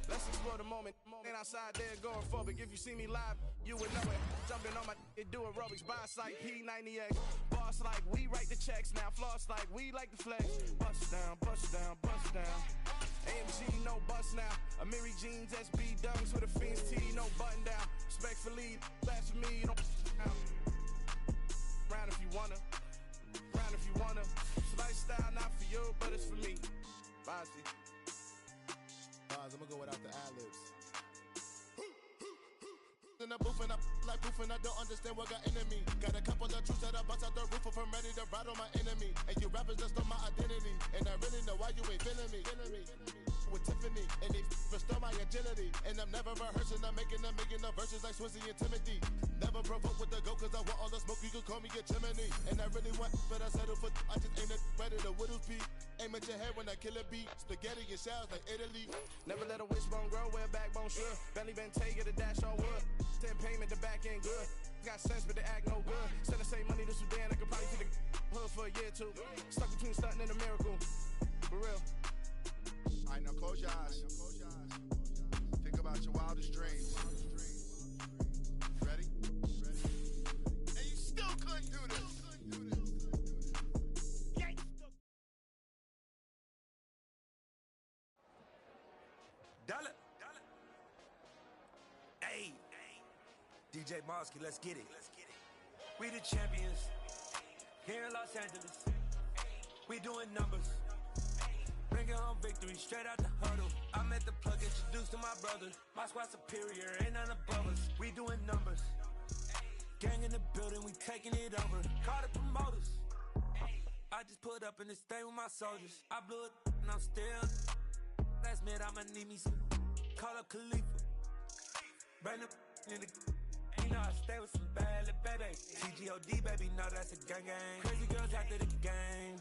Let's explore the moment. Ain't outside there going phobic. If you see me live, you would know it. Jumping on my do aerobics. Boss like P90X. Boss like we write the checks now. Floss like we like the flex. Bust down, bust down, bust down. AMG, no bust now. Amiri jeans, SB dunks with a Fiends T, no button down. Respectfully, that's for me, you don't round if you wanna. Round if you wanna. It's lifestyle not for you, but it's for me. Bossy. I'm gonna go without the ad-libs. In the booth and I like proof and I don't understand what got into me. Got a couple of truths that I bust out the roof if I'm ready to ride on my enemy. And you rappers just on my identity. And I really know why you ain't feeling me. With Tiffany and they restore my agility. And I'm never rehearsing, I'm making $1 million verses like Swizzy and Timothy. Never provoke with the go cause I want all the smoke, you can call me a chimney. And I really want, but I settle for I just ain't ready to whittles peak. Aim at your head when I kill a beat. Spaghetti and shells like Italy. Never let a wishbone grow where backbone should. Belly been take it, a dash all wood. 10 payment, the back end good. Got sense, but they act no good. Send the same money to Sudan, I could probably take the hood for a year or two. Stuck between stunting and a miracle. For real. Alright, now close your eyes. Think about your wildest dreams. Ready? And you still couldn't do this. Dollar. Hey. DJ Mosky, let's get it. We the champions here in Los Angeles. We doing numbers. Bringing home victory straight out the huddle. I'm at the plug, introduced to my brothers. My squad superior, ain't none above us. We doing numbers. Gang in the building, we taking it over. Call the promoters. I just put up in this thing with my soldiers. I blew it and I'm still. Last minute I'ma need me some. Call up Khalifa. Bring the in the. know I stay with some bad little baby. TGOD, baby, know that's a gang gang. Crazy girls after the game.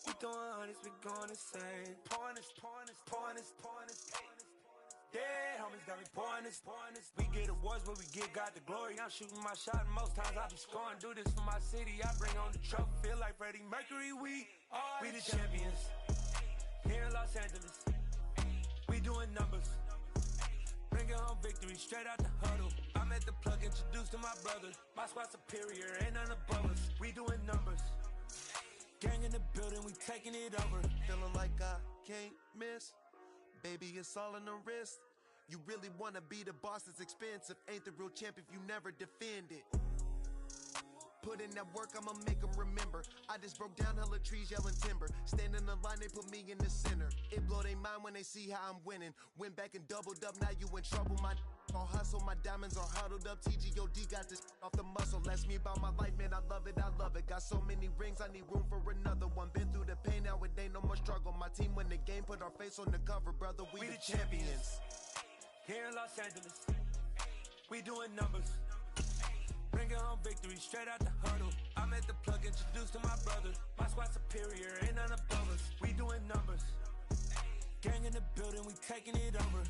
We throwing hundreds, we going insane. Pointers. Dead homies got me pointers. We get awards, but we give God the glory. I'm shooting my shot, and most times I be scoring. Do this for my city, I bring on the trophy. Feel like Freddie Mercury, we the champions. Here in Los Angeles, we doing numbers. Bringing home victory straight out the huddle. I'm at the plug, introduced to my brother. My squad superior, ain't none above us. We doing numbers. Gang in the building, we taking it over. Feeling like I can't miss. Baby, it's all in the wrist. You really wanna be the boss, it's expensive. Ain't the real champ if you never defend it. Put in that work, I'ma make them remember. I just broke down hella trees, yelling timber. Stand in the line, they put me in the center. It blow their mind when they see how I'm winning. Went back and doubled up, now you in trouble. My all hustle, my diamonds are huddled up. TGOD got this off the muscle. That's me about my life, man, I love it. Got so many rings, I need room for another one. Been through the pain, now it ain't no more struggle. My team win the game, put our face on the cover, brother. We the champions. Here in Los Angeles, we doing numbers. Bringing home victory straight out the huddle. I'm at the plug, introduced to my brother. My squad superior, ain't none above us. We doing numbers. Gang in the building, we taking it over.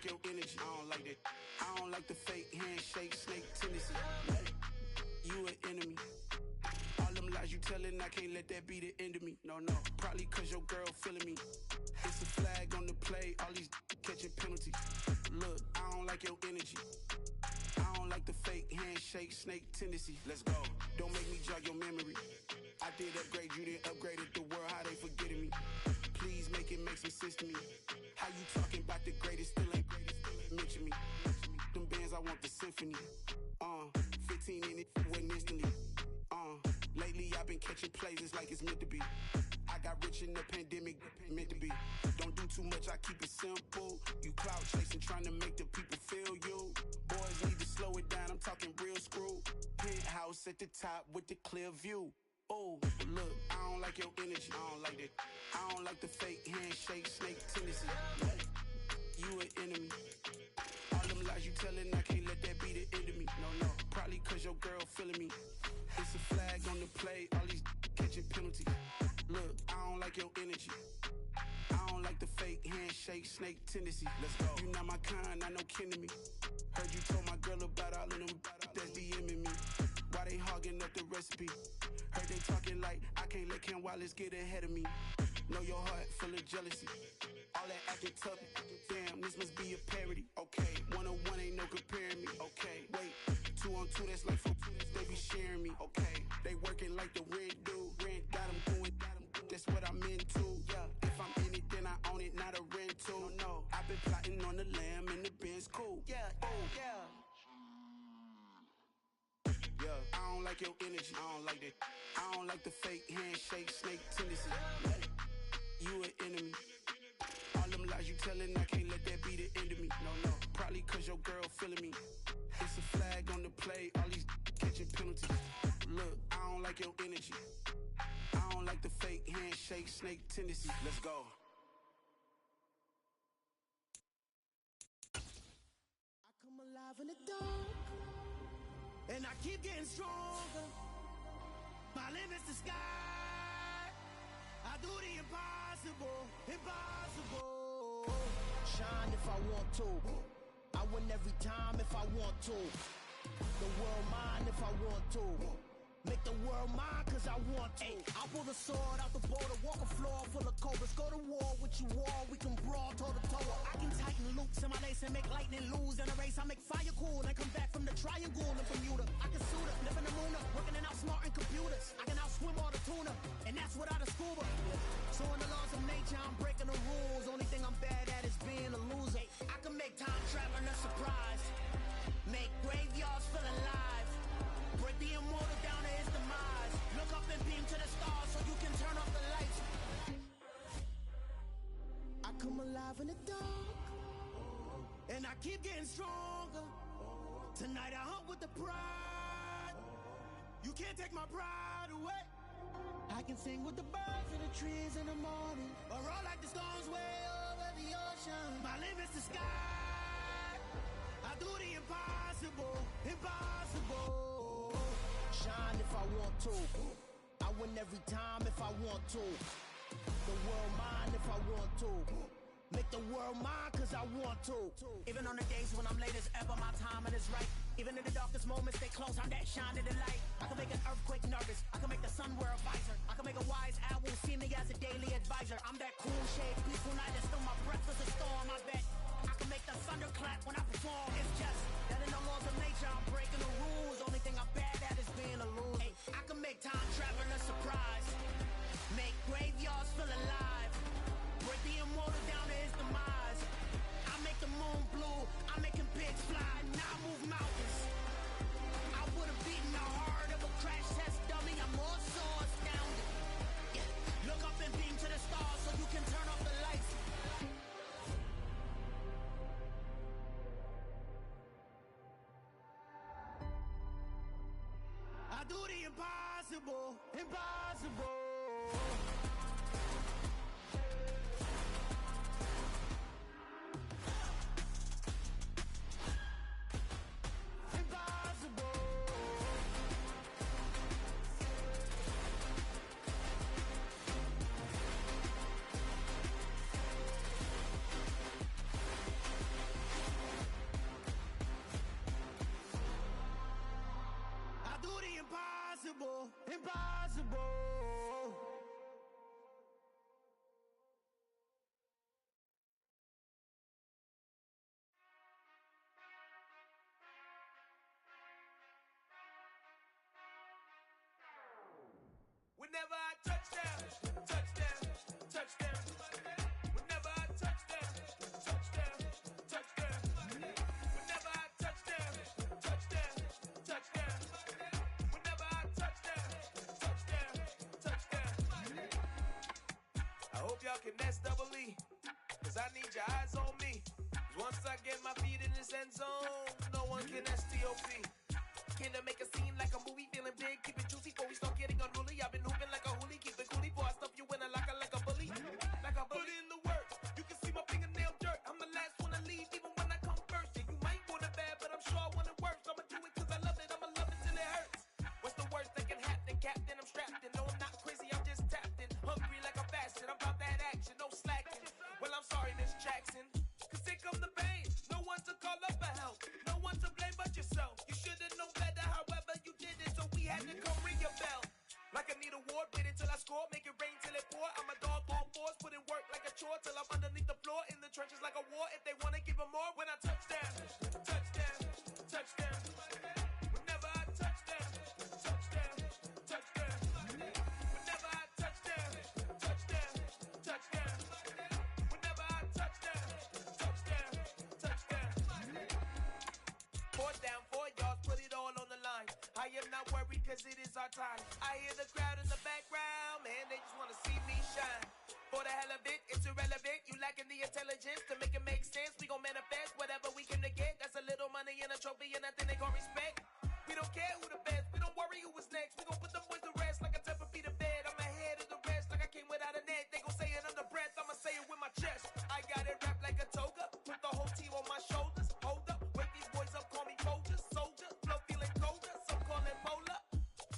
Your energy, I don't like that. I don't like the fake handshake, snake tendency. You an enemy. All them lies you telling, I can't let that be the end of me. No, probably cause your girl feeling me. It's a flag on the play, all these catching penalties. Look, I don't like your energy. I don't like the fake handshake, snake tendency. Let's go. Don't make me jog your memory. I did upgrade, you didn't upgrade it. The world, how they forgetting me. Please make it make some sense to me. How you talking about the greatest, still ain't mention me. Them bands, I want the symphony. 15 in it, went instantly. Lately I've been catching plays, it's like it's meant to be. I got rich in the pandemic, meant to be. Don't do too much, I keep it simple. You clout chasing, trying to make the people feel you. Boys need to slow it down, I'm talking real screw. Penthouse at the top with the clear view. Oh, look, I don't like your energy, I don't like that. I don't like the fake handshake, snake tendency. You an enemy. All them lies you telling, I can't let that be the end of me. No, probably cause your girl feeling me. It's a flag on the play, all these catching penalties. Look, I don't like your energy. I don't like the fake handshake, snake tendency. Let's go. You not my kind, I know kin to me. Heard you told my girl about all of them that's DMing me. Why they hogging up the recipe? Heard they talking like I can't let Ken Wallace get ahead of me. Know your heart full of jealousy. All that acting tough, damn, this must be a parody. Okay, 1-on-1 ain't no comparing me. Okay, wait, 2-on-2, that's like 4, they be sharing me. Okay, they working like the rent do. Rent got them going, that's what I'm into. Yeah, if I'm in it, then I own it, not a rental. No, I've been plotting on the lamb and the Benz cool. Yeah, oh, yeah. I don't like your energy, I don't like that. I don't like the fake handshake, snake tendency. You an enemy. All them lies you telling, I can't let that be the end of me. No, probably cause your girl feeling me. It's a flag on the play, all these catching penalties. Look, I don't like your energy. I don't like the fake handshake, snake tendency. Let's go. I come alive in the dark, and I keep getting stronger. My limit's the sky. I do the impossible, impossible. Shine if I want to. I win every time if I want to. The world mine if I want to. Make the world mine cause I want to. I'll pull the sword out the border, walk a floor full of cobras. Go to war with you all, we can brawl toe to toe. I can tighten loops in my lace and make lightning lose in a race. I make fire cool and come back from the triangle in Bermuda. I can suit up, live in the moon up, working and outsmarting computers. I can outswim all the tuna, and that's without a scuba. So in the laws of nature, I'm breaking the rules. Only thing I'm bad at is being a loser. I can make time traveling a surprise. Make graveyards feel alive. Break the immortal down to his demise. Look up and beam to the stars so you can turn off the lights. I come alive in the dark, and I keep getting stronger. Tonight I hunt with the pride. You can't take my pride away. I can sing with the birds in the trees in the morning, or roll like the storms way over the ocean. My limit's the sky. I do the impossible, impossible. Shine if I want to. I win every time if I want to. The world mine if I want to. Make the world mine cause I want to. Even on the days when I'm late as ever, my timing is right. Even in the darkest moments, stay close, I'm that shine of the light. I can make an earthquake nervous, I can make the sun wear a visor. I can make a wise owl see me as a daily advisor. I'm that cool shade, peaceful night, and still my breath is a storm, I bet. I can make the thunder clap when I perform. It's just that in the laws of nature, I'm breaking the rules. Only thing I'm bad at is being a loser. Hey, I can make time traveling a surprise. Make graveyards feel alive. Break the immortal down to his demise. I make the moon blue, I'm making pigs fly. Now I move mountains. I would've beaten the heart of a crash test dummy. I'm more so astounded. Yeah. Look up and beam to the stars so you can turn off the lights. I do the impossible, impossible. Impossible, impossible. Whenever I touchdown, touchdown, touchdown. Whenever I touchdown, touchdown, touchdown. Whenever I touchdown, touchdown, touchdown. Whenever I touchdown, touchdown, touchdown. I hope y'all can nest double E, cause I need your eyes on me. 'Cause once I get my feet in this end zone, no one can STOP. Can I make a scene like a movie, feeling big, keep it juicy before we start getting unruly. I've been hooping like a hoolie, keep it coolie before I stuff you in a locker like a bully. Like a bully. Put in the work, you can see my fingernail dirt. I'm the last one to leave, even when I come first. Yeah, you might want it bad, but I'm sure I want it worse. I'ma do it cause I love it, I'ma love it till it hurts. What's the worst that can happen, Captain? I'm strapped in, no I'm not crazy, I'm just tapped in. Hungry like I'm fasting, I'm about that action, no slacking. Well, I'm sorry, Miss Jackson, cause here come the pain. No one to call up for help, no one to blame but yourself. You should've known better, however you did it, so we had to come ring your bell. Like I need a ward, wait until I score, make it rain till it pour. I'm a dog on fours, put in work like a chore till I'm underneath the floor, in the trenches like a war. If they wanna give them more, when I touch down, touchdown, touchdown. Whenever I touchdown, touchdown, touchdown. Whenever I touchdown, touchdown, touchdown. Whenever I touchdown, touchdown, touchdown. Fourth down, 4 yards, put it all on the line. I am not worried cause it is our time. I hear the crowd in the background, man, they just wanna see me shine. For the hell of it, it's irrelevant. You lacking the intelligence to make it make sense. We gon' manifest whatever we came to get. That's a little money and a trophy and nothing they gon' respect. We don't care who the best, we don't worry who was next. We gon' put them boys to rest like a 10 feet of bed. I'm ahead of the rest like I came without a net. They gon' say it under breath, I'ma say it with my chest. I got it wrapped like a toga, put the whole team on my shoulders. Hold up, wake these boys up, call me Folger, soldier. Flow feeling colder, some call it polar.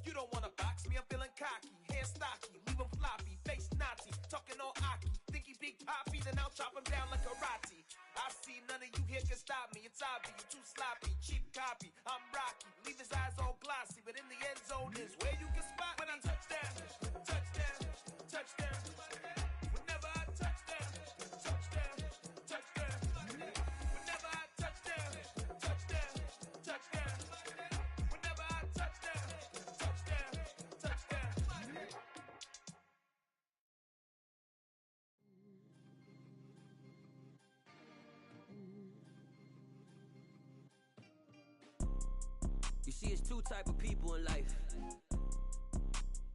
You don't wanna box me, I'm feeling cocky. Hair stocky, leave him floppy, face naughty. Talking all aki, think he big poppy, then I'll chop him down like karate. I see none of you here can stop me. It's obvious, you too sloppy, cheap copy. I'm Rocky, leave his eyes all glossy, but in the end zone is where you see, it's two type of people in life.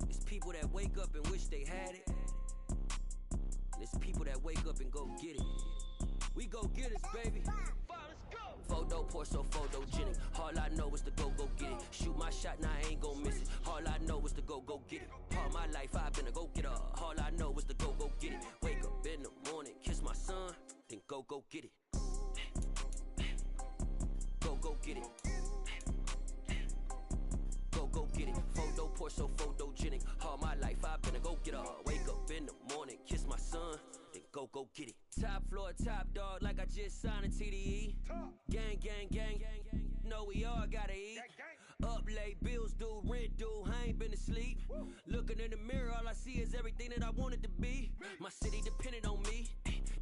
It's people that wake up and wish they had it. And it's people that wake up and go get it. We go get it, baby. Photo poor, so photogenic. All I know is to go get it. Shoot my shot, now I ain't gon' miss it. All I know is to go get it. All my life I've been a go-getter. All I know is to go get it. Wake up in the morning, kiss my son, then go get it. Go get it. Go get it. Photo poor, so photogenic. All my life I've been a go-getter. Wake up in the morning, kiss my son, then go get it. Top floor, top dog, like I just signed a TDE. Gang, gang, gang, gang, gang. Know we all gotta eat. Up late, bills due, rent due, I ain't been asleep. Looking in the mirror, all I see is everything that I wanted to be. My city depended on me,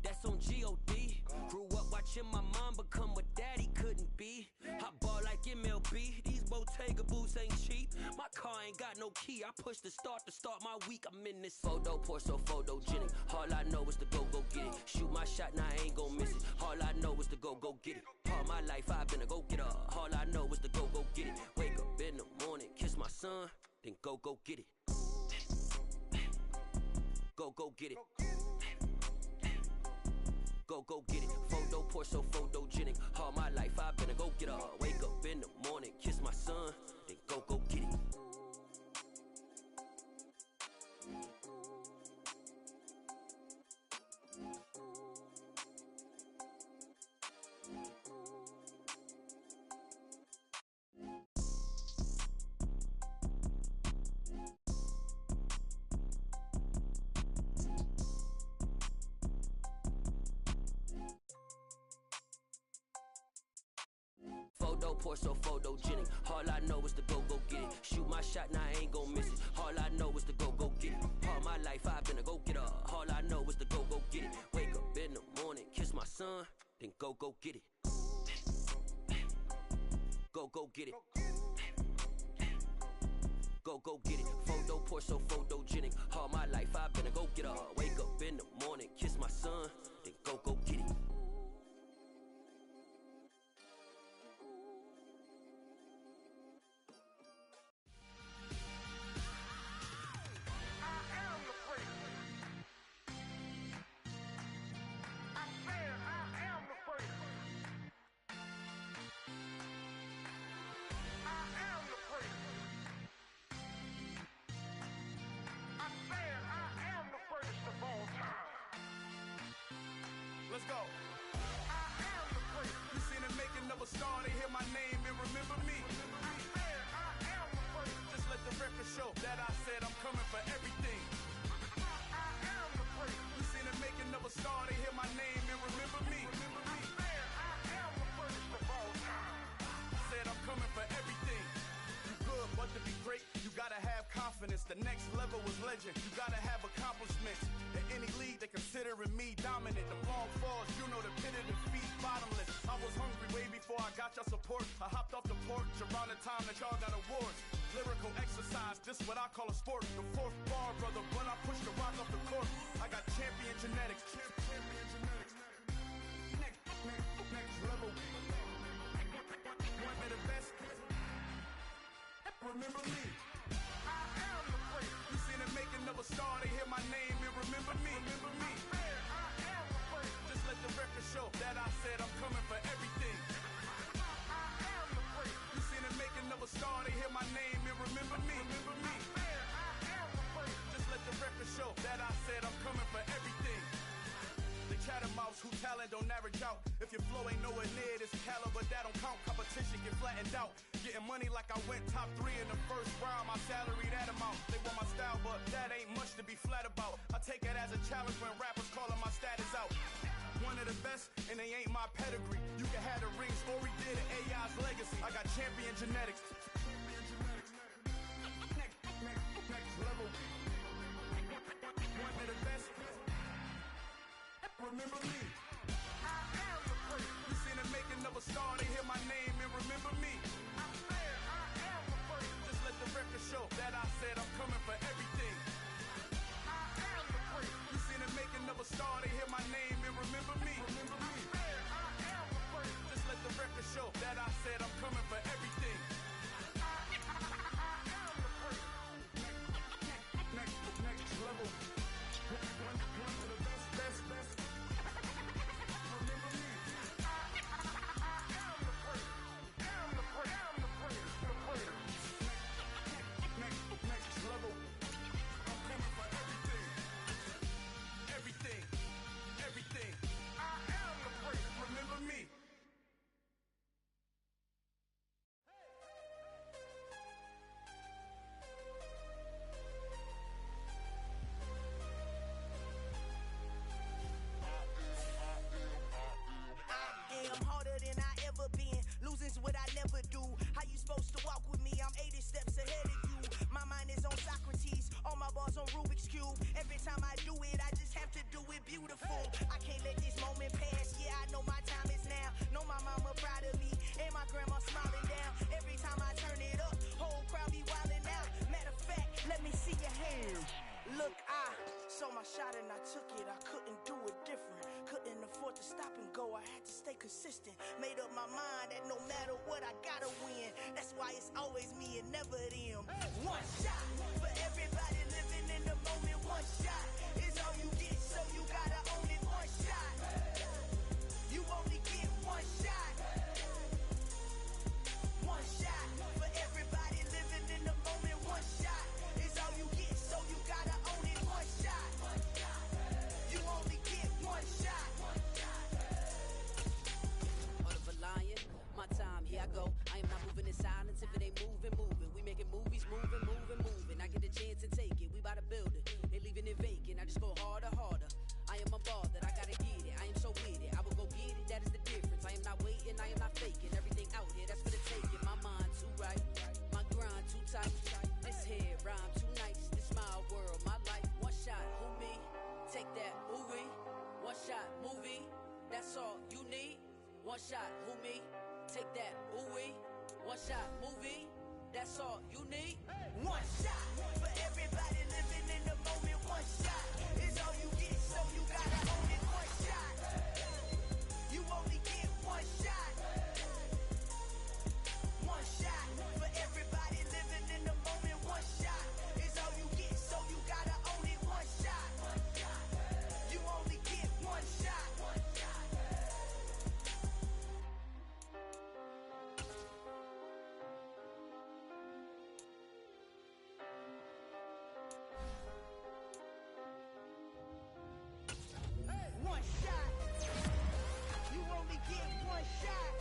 that's on G.O.D. Grew up watching my mom become what daddy couldn't be. I ball like MLB, these Bottega boots ain't cheap. My car ain't got no key, I push the start to start my week. I'm in this photo poor, so photogenic. All I know is to go get it. Shoot my shot, now I ain't gon' miss it. All I know is to go get it. All my life I've been a go-getter. All I know is to go get it. Wake up in the morning, kiss my son, then go get it. Go get it. Go get it. Photo poor, so photogenic. All my life I've been a go-getter. Wake up in the morning, kiss my son, then go get it. Photo poor, so photogenic. All I know is to go get it. Shoot my shot, now I ain't gon' miss it. All I know is to go get it. All my life I've been a go-getter. All I know is to go get it. Wake up in the morning, kiss my son, then go get it. Go get it. Go get it. Photo poor, so photogenic. All my life I've been a go-getter. Wake up in the morning, kiss my son, then go get it. Let's go. I am the great. You seen the making of a star, they hear my name and remember me. I said I am the great. Just let the record show that I said I'm coming for everything. I am the great. You seen the making of a star, they hear my name and remember me. I said I am the greatest of all time. I said I'm coming for everything. You good, but to be great, you gotta have confidence. The next level was legend. You gotta have accomplishments. In any league, they considering me dominant. The long falls, you know the pit of defeat, bottomless. I was hungry way before I got your support. I hopped off the porch around the time that y'all got awards. Lyrical exercise, this what I call a sport. The fourth bar, brother, when I push the rock off the court. I got champion genetics. Champion genetics. Next level. One of the best. Remember me. I am the great. You seen the making of a star, they hear my name and remember me. Remember me. I am the great. Just let the record show that I said I'm coming for everything. I am the great. You seen the making of a star, they hear my name and remember me. Remember me. I am the great. Just let the record show that I said I'm coming for everything. They chattermouths who talent don't average out. If your flow ain't nowhere near this caliber, that don't count. Competition get flattened out. Getting money like I went top 3 in the first round. My salary that amount. They want my style, but that ain't much to be flat about. I take it as a challenge when rappers calling my status out. One of the best, and they ain't my pedigree. You can have the rings, or we did it, AI's legacy. I got champion genetics. Next level. One of the best. Remember me. I am the great. You seen the making of a star, they hear my name and remember me. I said I am the great. Just let the record show that I said I'm coming for everything. I am the great. You seen the making of a star, they hear my name and remember me. Remember me. I said I am the great. Just let the record show that I said I'm coming for everything. I had to stay consistent. Made up my mind that no matter what, I gotta win. That's why it's always me and never them. One shot for everybody living in the moment. One shot is all you get, so you gotta own it. One shot. You only get one shot. One shot for everybody living in the moment. One shot is all you get, so you gotta own it. One shot. You only get one shot. Heart of a lion, my time, here I go. I am not moving in silence. If it ain't moving, moving. We making movies, moving, moving, moving. I get a chance to take it. We bout to build it. They leaving it vacant. I just go harder, harder. I am a ball that I gotta get it. I am so with it. I will go get it. That is the difference. I am not waiting. I am not faking. Everything out here, that's for the taking. My mind too right. My grind too tight. This head rhyme too nice. This my world, my life. One shot, who me? Take that, who we? One shot, movie. That's all you need. One shot, who me? Take that, who we? One shot, movie. That's all you need. One shot for everybody living in the moment. One shot is all you get, so you gotta own it. One shot. You only get one shot. One shot for everybody living in the moment. One shot is all you get, so you gotta own it. One shot. You only get one shot. One shot. You only get one shot.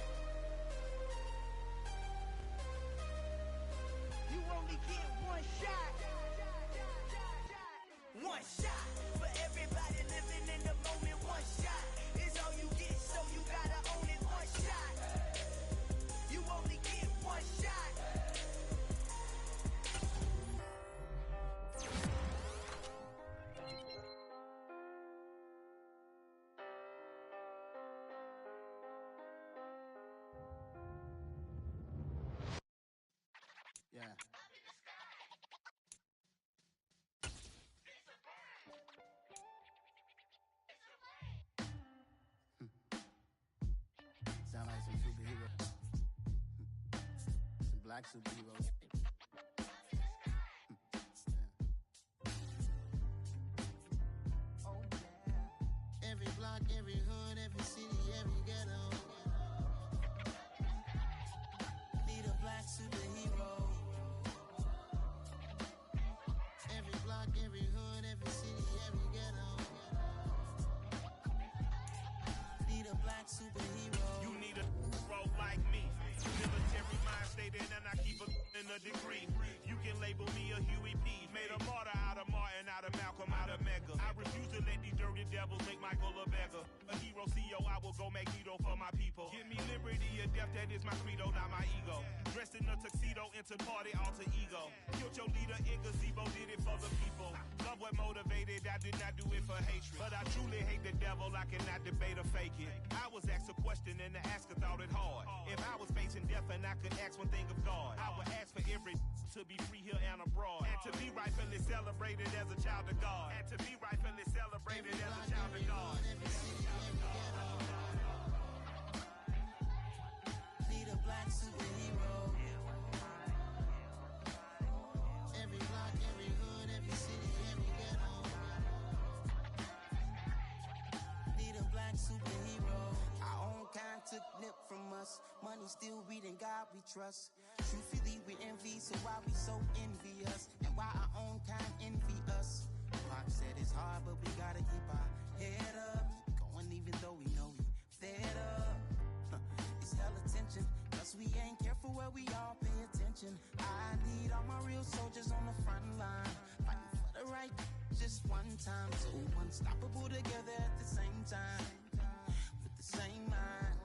You only get one shot. One shot for everybody living in the moment. One shot is all you get, so you gotta own it. One shot. You only get one shot. Yeah. Sound like some superheroes. Some black superheroes. Oh yeah. Every block, every hood, every city, every ghetto. Need a black superhero. Every block, every hood, every city, every ghetto. Need a black superhero. You need a hero like me. Military mind stated, and I keep in a degree. You can label me a Huey P. Made a martyr out of Martin, out of Malcolm, out of Mega. I refuse to let these dirty devils make Michael a beggar. A hero CEO, I will go Magneto for my people. Give me liberty or death, that is my credo, not my ego. Dressed in a tuxedo, into party, alter ego. Killed your leader in gazebo, did it for the people. Love what motivated, I did not do it for hatred. But I truly hate the devil, I cannot debate or fake it. I was asked a question and the asker thought it hard. If I was facing death and I could ask one thing of God, I would ask for every to be free here and abroad. And to be rightfully celebrated as a child of God. And to be rightfully celebrated as a child of God. Need a black superhero. Every block, every hood, every city, every ghetto. Need a black superhero. Our own kind took nip from us. Money still reading God we trust. Truthfully we envy, so why we so envious? And why our own kind envy us? Pop said it's hard, but we gotta keep our head up. Going even though we know we fed up. It's hella tension, cause we ain't careful where we all pay attention. I need all my real soldiers on the front line, fighting for the right just one time. So unstoppable together at the same time, with the same mind.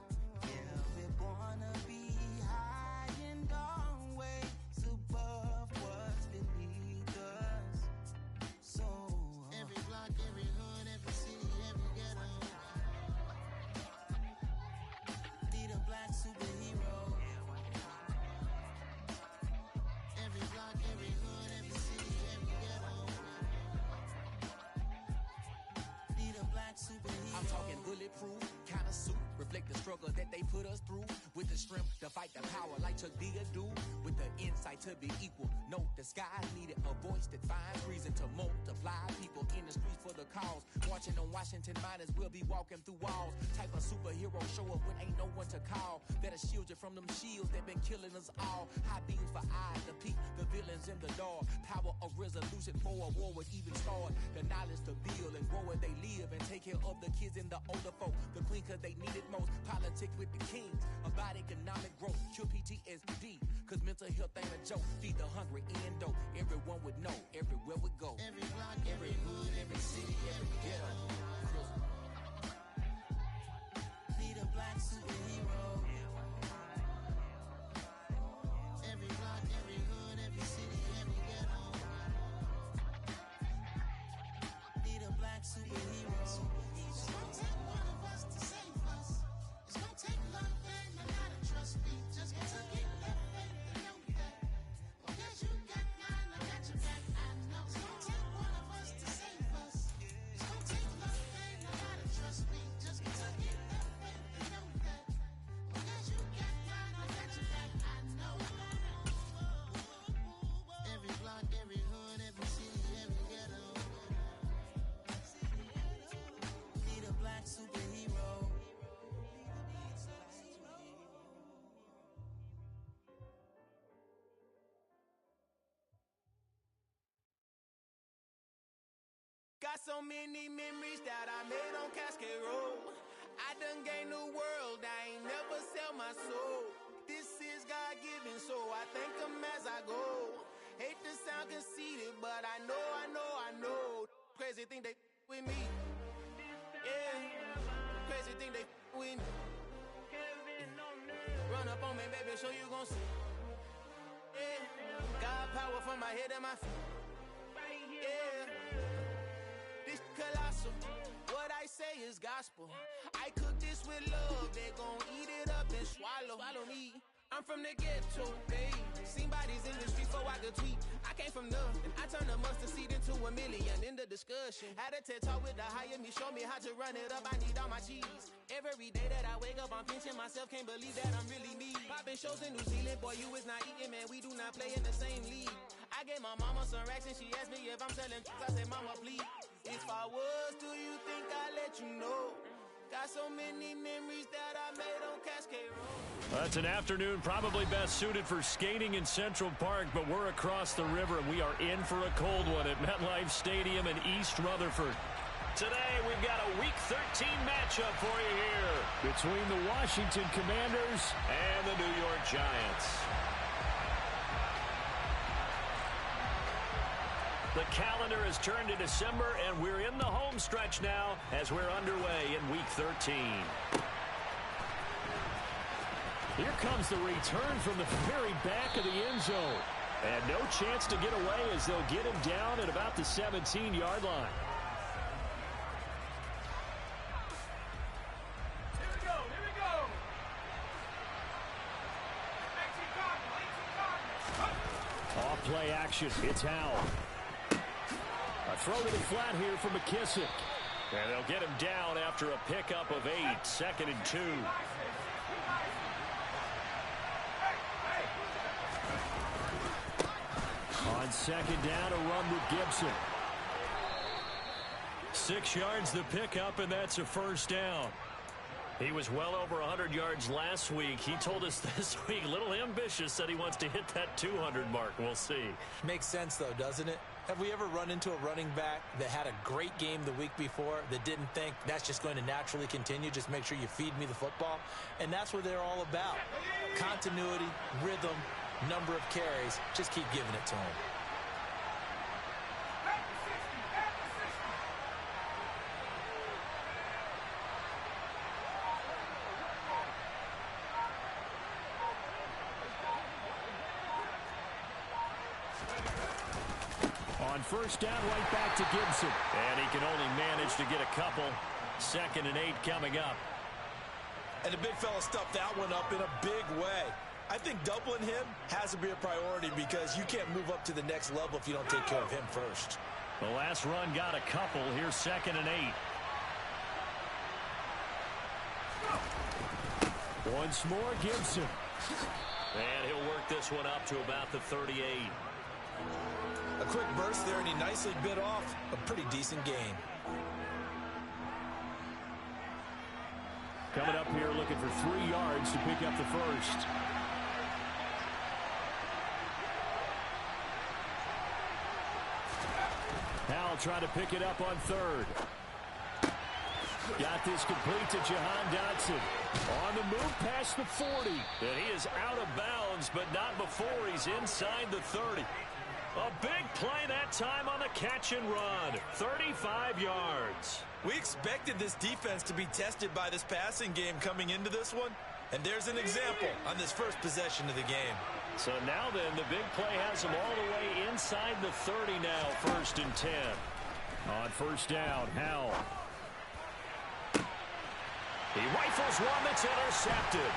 Yeah, we're born to be high and always above what's beneath us. So every block, every hood, every city, every ghetto. Need a black superhero. Every block, every hood, every city, every ghetto. Need a black superhero. I'm talking bulletproof, kind of suit, us through. With the strength to fight the power like Chuck D do. With the insight to be equal. Note the sky needed a voice that finds reason to multiply. People in the streets for the cause. Watching on Washington miners will be walking through walls. Type of superhero show up when ain't no one to call. That'll shield you from them shields that been killing us all. High beams for eyes to peek the villains in the dark. Power of resolution for a war would even start. The knowledge to build and grow where they live and take care of the kids and the older folk. The queen cause they need it most. Politics with the kings. About economic growth. Cure PTSD. Cause mental health ain't a joke. Feed the hungry and dope. Everyone would know. Everywhere we go. Every block, every hood, every city, every ghetto. Need a black superhero. Every block, every hood, every city, every ghetto. Need a black superhero. It's gonna take one of us to save us. It's gonna take love and a lot of trust. We just got to get that faith and know that. Because you got mine, I got your back. I know it's gonna take one of us to save us. It's gonna take love and a lot of trust. We just got to get that faith and know that. Because you got mine, I got your back. I know. Every block, every hood, every city, every ghetto. Need a black superhero. Got so many memories that I made on Cascade Road. I done gained the world, I ain't never sell my soul. This is God-given, so I thank him as I go. Hate to sound conceited, but I know. Crazy thing they with me. Yeah, crazy thing they with me. Run up on me, baby, show you gon' see. Yeah, God power from my head and my feet. Yeah. This colossal, what I say is gospel. I cook this with love, they gon' eat it up and swallow me. I'm from the ghetto, babe. Seen bodies in the streets before I could tweet. I came from nothing, I turned a mustard seed into a million. In the discussion, had a TED talk with the higher me, show me how to run it up, I need all my cheese. Every day that I wake up, I'm pinching myself, can't believe that I'm really me. Popping shows in New Zealand, boy, you is not eating, man, we do not play in the same league. I gave my mama some racks and she asked me if I'm selling I said, mama, please. If I was, do you think I'd let you know? Got so many memories that I made on Cascade Road. That's an afternoon probably best suited for skating in Central Park, but we're across the river and we are in for a cold one at MetLife Stadium in East Rutherford. Today, we've got a Week 13 matchup for you here between the Washington Commanders and the New York Giants. The calendar has turned to December, and we're in the home stretch now as we're underway in Week 13. Here comes the return from the very back of the end zone. And no chance to get away as they'll get him down at about the 17-yard line. Off play action. It's Howell. A throw to the flat here for McKissick. And they'll get him down after a pickup of 8, 2nd and 2. On second down, a run with Gibson. 6 yards the pickup, and that's a first down. He was well over 100 yards last week. He told us this week, a little ambitious, said he wants to hit that 200 mark. We'll see. Makes sense, though, doesn't it? Have we ever run into a running back that had a great game the week before that didn't think that's just going to naturally continue? Just make sure you feed me the football. And that's what they're all about. Continuity, rhythm, number of carries. Just keep giving it to him. On first down, right back to Gibson. And he can only manage to get a couple. 2nd and 8 coming up. And the big fella stuffed that one up in a big way. I think doubling him has to be a priority because you can't move up to the next level if you don't take care of him first. The last run got a couple. Here's 2nd and 8. Once more, Gibson. And he'll work this one up to about the 38. A quick burst there, and he nicely bit off a pretty decent gain. Coming up here looking for 3 yards to pick up the first. Howell trying to pick it up on 3rd. Got this complete to Jahan Dotson. On the move past the 40. And he is out of bounds, but not before he's inside the 30. A big play that time on the catch and run. 35 yards. We expected this defense to be tested by this passing game coming into this one. And there's an example on this first possession of the game. So now then, the big play has him all the way inside the 30 now, 1st and 10. On 1st down, Howell. He rifles one that's intercepted.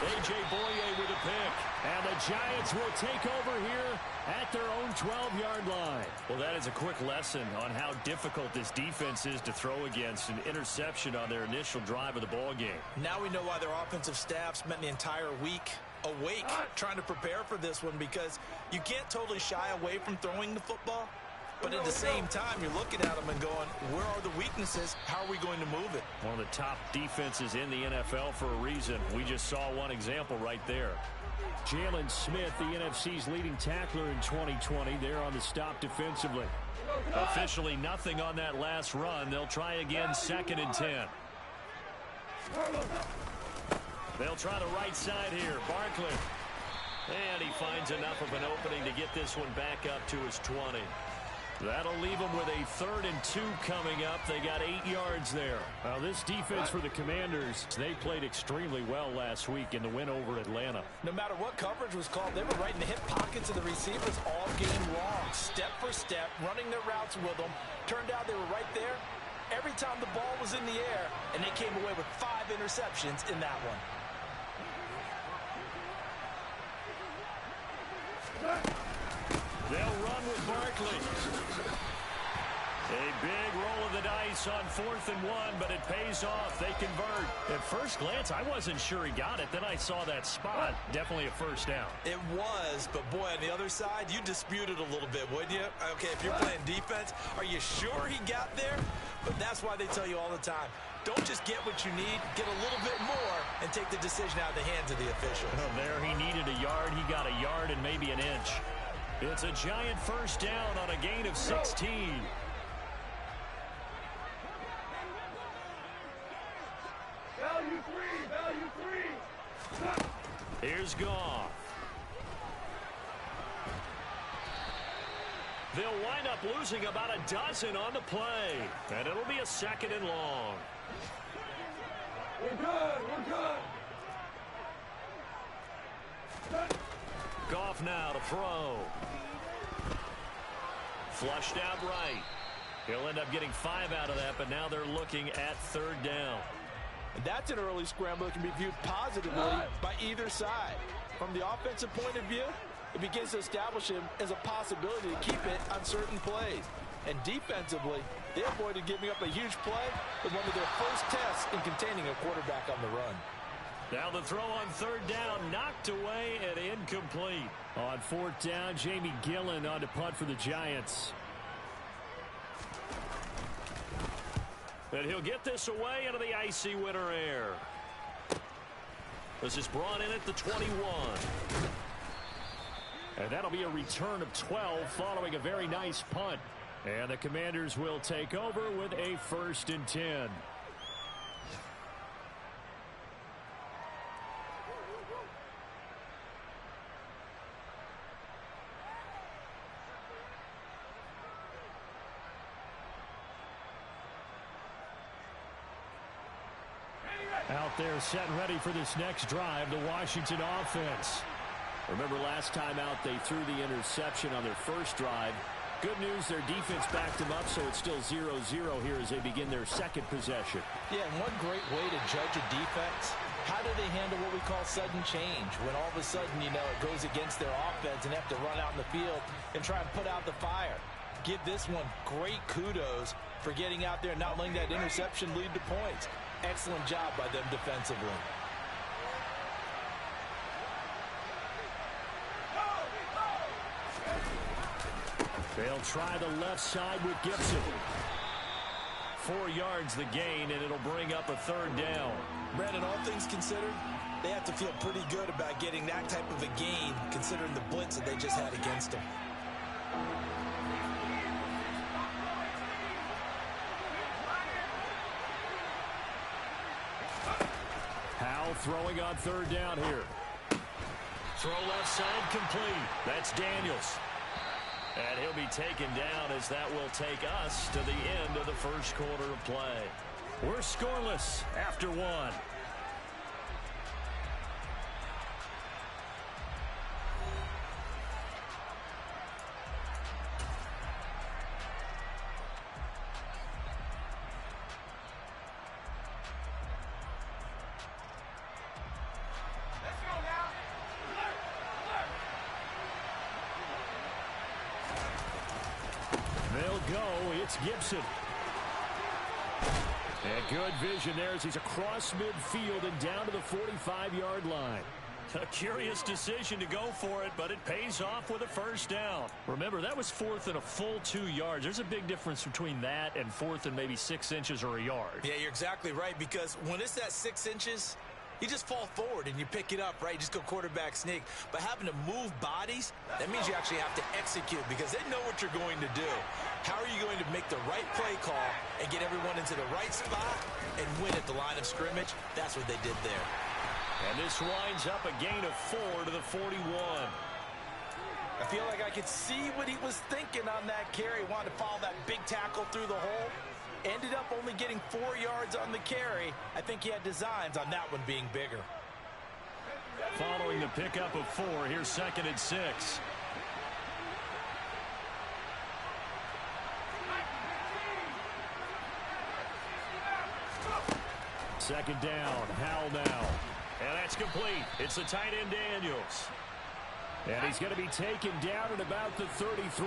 A.J. Boye with a pick. And the Giants will take over here at their own 12-yard line. Well, that is a quick lesson on how difficult this defense is to throw against. An interception on their initial drive of the ball game. Now we know why their offensive staff spent the entire week awake trying to prepare for this one, because you can't totally shy away from throwing the football. But at the same time, you're looking at them and going, where are the weaknesses? How are we going to move it? One of the top defenses in the NFL for a reason. We just saw one example right there. Jalen Smith, the NFC's leading tackler in 2020, there on the stop defensively. Officially nothing on that last run. They'll try again, 2nd and 10. They'll try the right side here. Barkley. And he finds enough of an opening to get this one back up to his 20. That'll leave them with a 3rd and 2 coming up. They got 8 yards there. Now this defense for the Commanders, they played extremely well last week in the win over Atlanta. No matter what coverage was called, they were right in the hip pockets of the receivers all game long. Step for step, running their routes with them. Turned out they were right there every time the ball was in the air, and they came away with 5 interceptions in that one. They'll run with Barkley. A big roll of the dice on 4th and 1, but it pays off. They convert. At first glance, I wasn't sure he got it. Then I saw that spot. Definitely a 1st down. It was, but boy, on the other side, you dispute it a little bit, wouldn't you? Okay, if you're playing defense, are you sure he got there? But that's why they tell you all the time, don't just get what you need, get a little bit more, and take the decision out of the hands of the official. Oh, there he needed a yard. He got a yard and maybe an inch. It's a giant 1st down on a gain of 16. Value 3. Here's Goff. They'll wind up losing about a dozen on the play. And it'll be a 2nd and long. We're good. Goff now to throw. Flushed out right. He'll end up getting 5 out of that, but now they're looking at 3rd down. And that's an early scramble that can be viewed positively by either side. From the offensive point of view, it begins to establish him as a possibility to keep it on certain plays. And defensively, they avoided giving up a huge play with one of their first tests in containing a quarterback on the run. Now the throw on 3rd down, knocked away and incomplete. On 4th down, Jamie Gillen on to punt for the Giants. And he'll get this away into the icy winter air. This is brought in at the 21. And that'll be a return of 12 following a very nice punt. And the Commanders will take over with a 1st and 10. Out there set and ready for this next drive, the Washington offense. Remember last time out they threw the interception on their first drive. Good news, their defense backed them up, so it's still 0-0 here as they begin their 2nd possession. Yeah, and one great way to judge a defense, how do they handle what we call sudden change? When all of a sudden, you know, it goes against their offense and have to run out in the field and try and put out the fire. Give this one great kudos for getting out there and not letting that interception lead to points. Excellent job by them defensively. They'll try the left side with Gibson. 4 yards the gain, and it'll bring up a third down. Brandon, all things considered, they have to feel pretty good about getting that type of a gain, considering the blitz that they just had against them. Howell throwing on third down here. Throw left side complete. That's Daniels. And he'll be taken down as that will take us to the end of the first quarter of play. We're scoreless after 1. It's Gibson. And good vision there as he's across midfield and down to the 45-yard line. A curious decision to go for it, but it pays off with a first down. Remember, that was 4th and a full 2 yards. There's a big difference between that and 4th and maybe 6 inches or a yard. Yeah, you're exactly right, because when it's that 6 inches, you just fall forward and you pick it up, right? You just go quarterback sneak. But having to move bodies, that means you actually have to execute because they know what you're going to do. How are you going to make the right play call and get everyone into the right spot and win at the line of scrimmage? That's what they did there. And this winds up a gain of 4 to the 41. I feel like I could see what he was thinking on that carry. He wanted to follow that big tackle through the hole. Ended up only getting 4 yards on the carry. I think he had designs on that one being bigger. Following the pickup of 4, here's 2nd and 6. Second down, Howell now. And that's complete. It's the tight end Daniels. And he's going to be taken down at about the 33.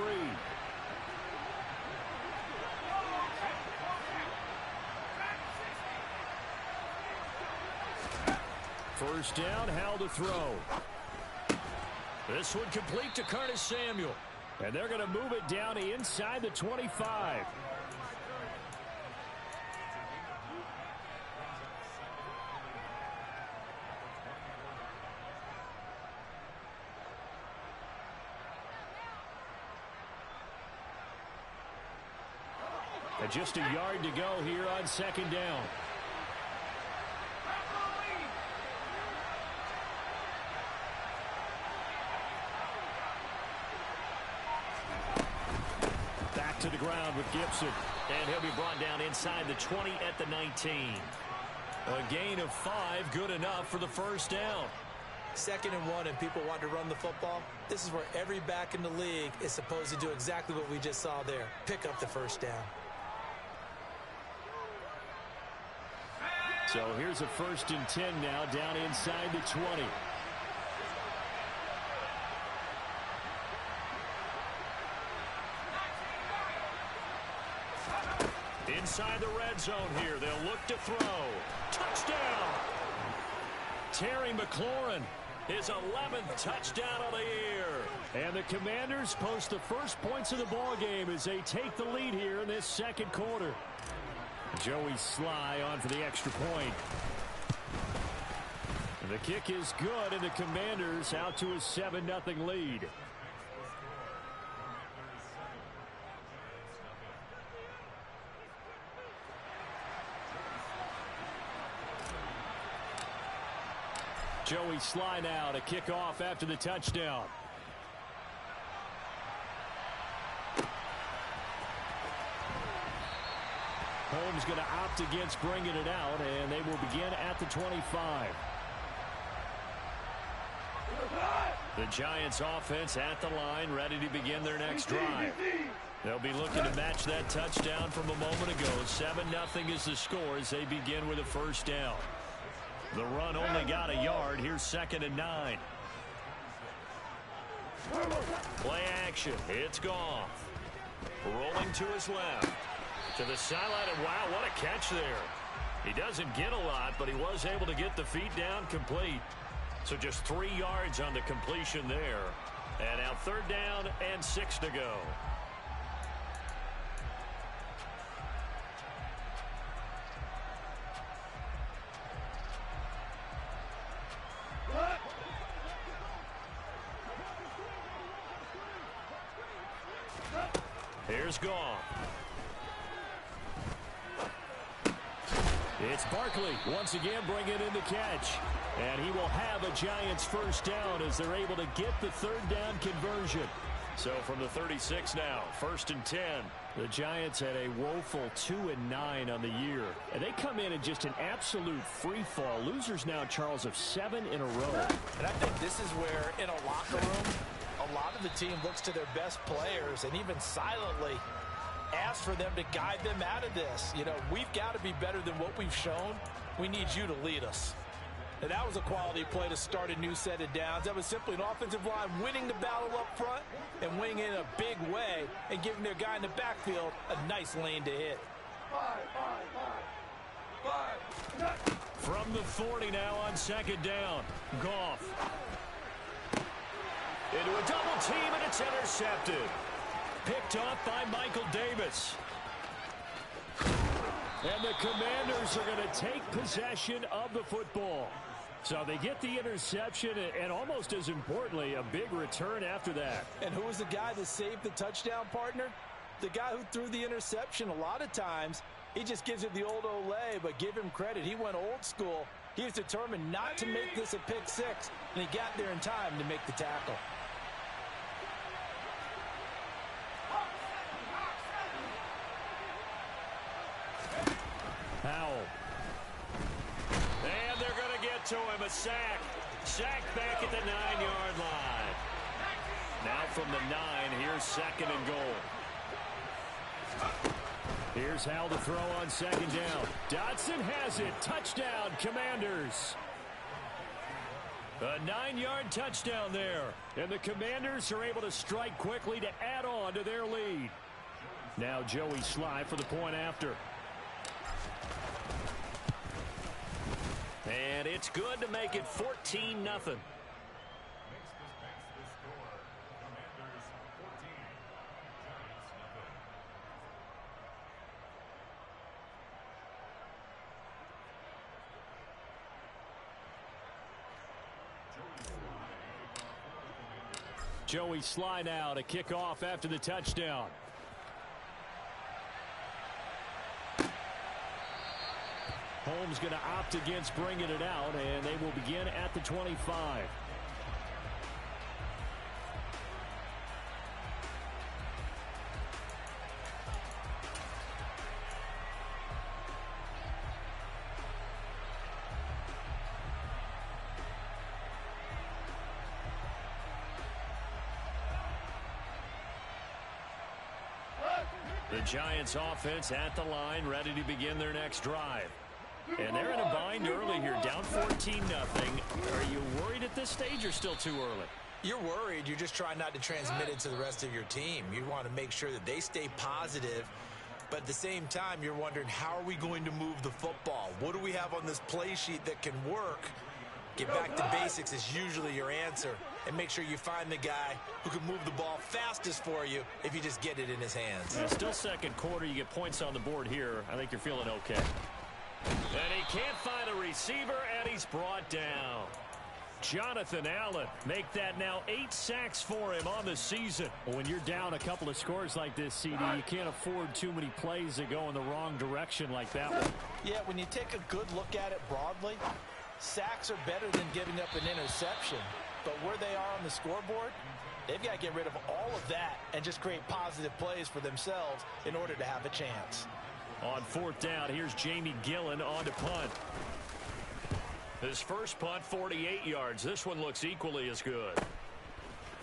First down, Howell to throw. This one complete to Curtis Samuel. And they're going to move it down inside the 25. And just a yard to go here on second down. Back to the ground with Gibson. And he'll be brought down inside the 20 at the 19. A gain of 5, good enough for the first down. 2nd and 1 and people want to run the football. This is where every back in the league is supposed to do exactly what we just saw there. Pick up the first down. So here's a 1st and 10 now down inside the 20. Inside the red zone here. They'll look to throw. Touchdown! Terry McLaurin, his 11th touchdown of the year. And the Commanders post the first points of the ball game as they take the lead here in this second quarter. Joey Sly on for the extra point. And the kick is good, and the Commanders out to a 7-0 lead. Joey Sly now to kick off after the touchdown. Holmes going to opt against bringing it out, and they will begin at the 25. The Giants offense at the line, ready to begin their next drive. They'll be looking to match that touchdown from a moment ago. 7-0 is the score as they begin with a first down. The run only got a yard. Here's 2nd and 9. Play action. It's Goff. Rolling to his left. To the sideline, and wow, what a catch there. He doesn't get a lot, but he was able to get the feet down complete. So just 3 yards on the completion there. And now 3rd down and 6 to go. Here's Goff. It's Barkley once again bringing in the catch. And he will have a Giants first down as they're able to get the third down conversion. So from the 36 now, 1st and 10. The Giants had a woeful 2-9 on the year. And they come in just an absolute free fall. Losers now, Charles, of 7 in a row. And I think this is where, in a locker room, a lot of the team looks to their best players and even silently asks for them to guide them out of this. You know, we've got to be better than what we've shown. We need you to lead us. And that was a quality play to start a new set of downs. That was simply an offensive line winning the battle up front and winning it in a big way and giving their guy in the backfield a nice lane to hit. From the 40 now on 2nd down. Goff. Into a double team, and it's intercepted. Picked off by Michael Davis. And the Commanders are going to take possession of the football. So they get the interception, and almost as importantly, a big return after that. And who was the guy that saved the touchdown, partner? The guy who threw the interception. A lot of times, he just gives it the old Olay, but give him credit. He went old school. He was determined not to make this a pick six, and he got there in time to make the tackle. Howell. And they're going to get to him. A sack. Sack back at the 9-yard line. Now from the 9, here's 2nd and goal. Here's Howell to throw on 2nd down. Dotson has it. Touchdown, Commanders. A 9-yard touchdown there. And the Commanders are able to strike quickly to add on to their lead. Now Joey Sly for the point after. And it's good to make it 14-0. Joey Sly now to kick off after the touchdown. Holmes going to opt against bringing it out, and they will begin at the 25. The Giants offense at the line, ready to begin their next drive. And they're in a bind early here, down 14-0. Are you worried at this stage or still too early? You're worried. You're just trying not to transmit it to the rest of your team. You want to make sure that they stay positive. But at the same time, you're wondering, how are we going to move the football? What do we have on this play sheet that can work? Get back to basics is usually your answer. And make sure you find the guy who can move the ball fastest for you if you just get it in his hands. Yeah, still second quarter. You get points on the board here. I think you're feeling okay. And he can't find a receiver, and he's brought down. Jonathan Allen, make that now 8 sacks for him on the season. Well, when you're down a couple of scores like this, CD, you can't afford too many plays that go in the wrong direction like that one. Yeah, when you take a good look at it broadly, sacks are better than giving up an interception. But where they are on the scoreboard, they've got to get rid of all of that and just create positive plays for themselves in order to have a chance. On 4th down, here's Jamie Gillen on to punt. His first punt, 48 yards. This one looks equally as good.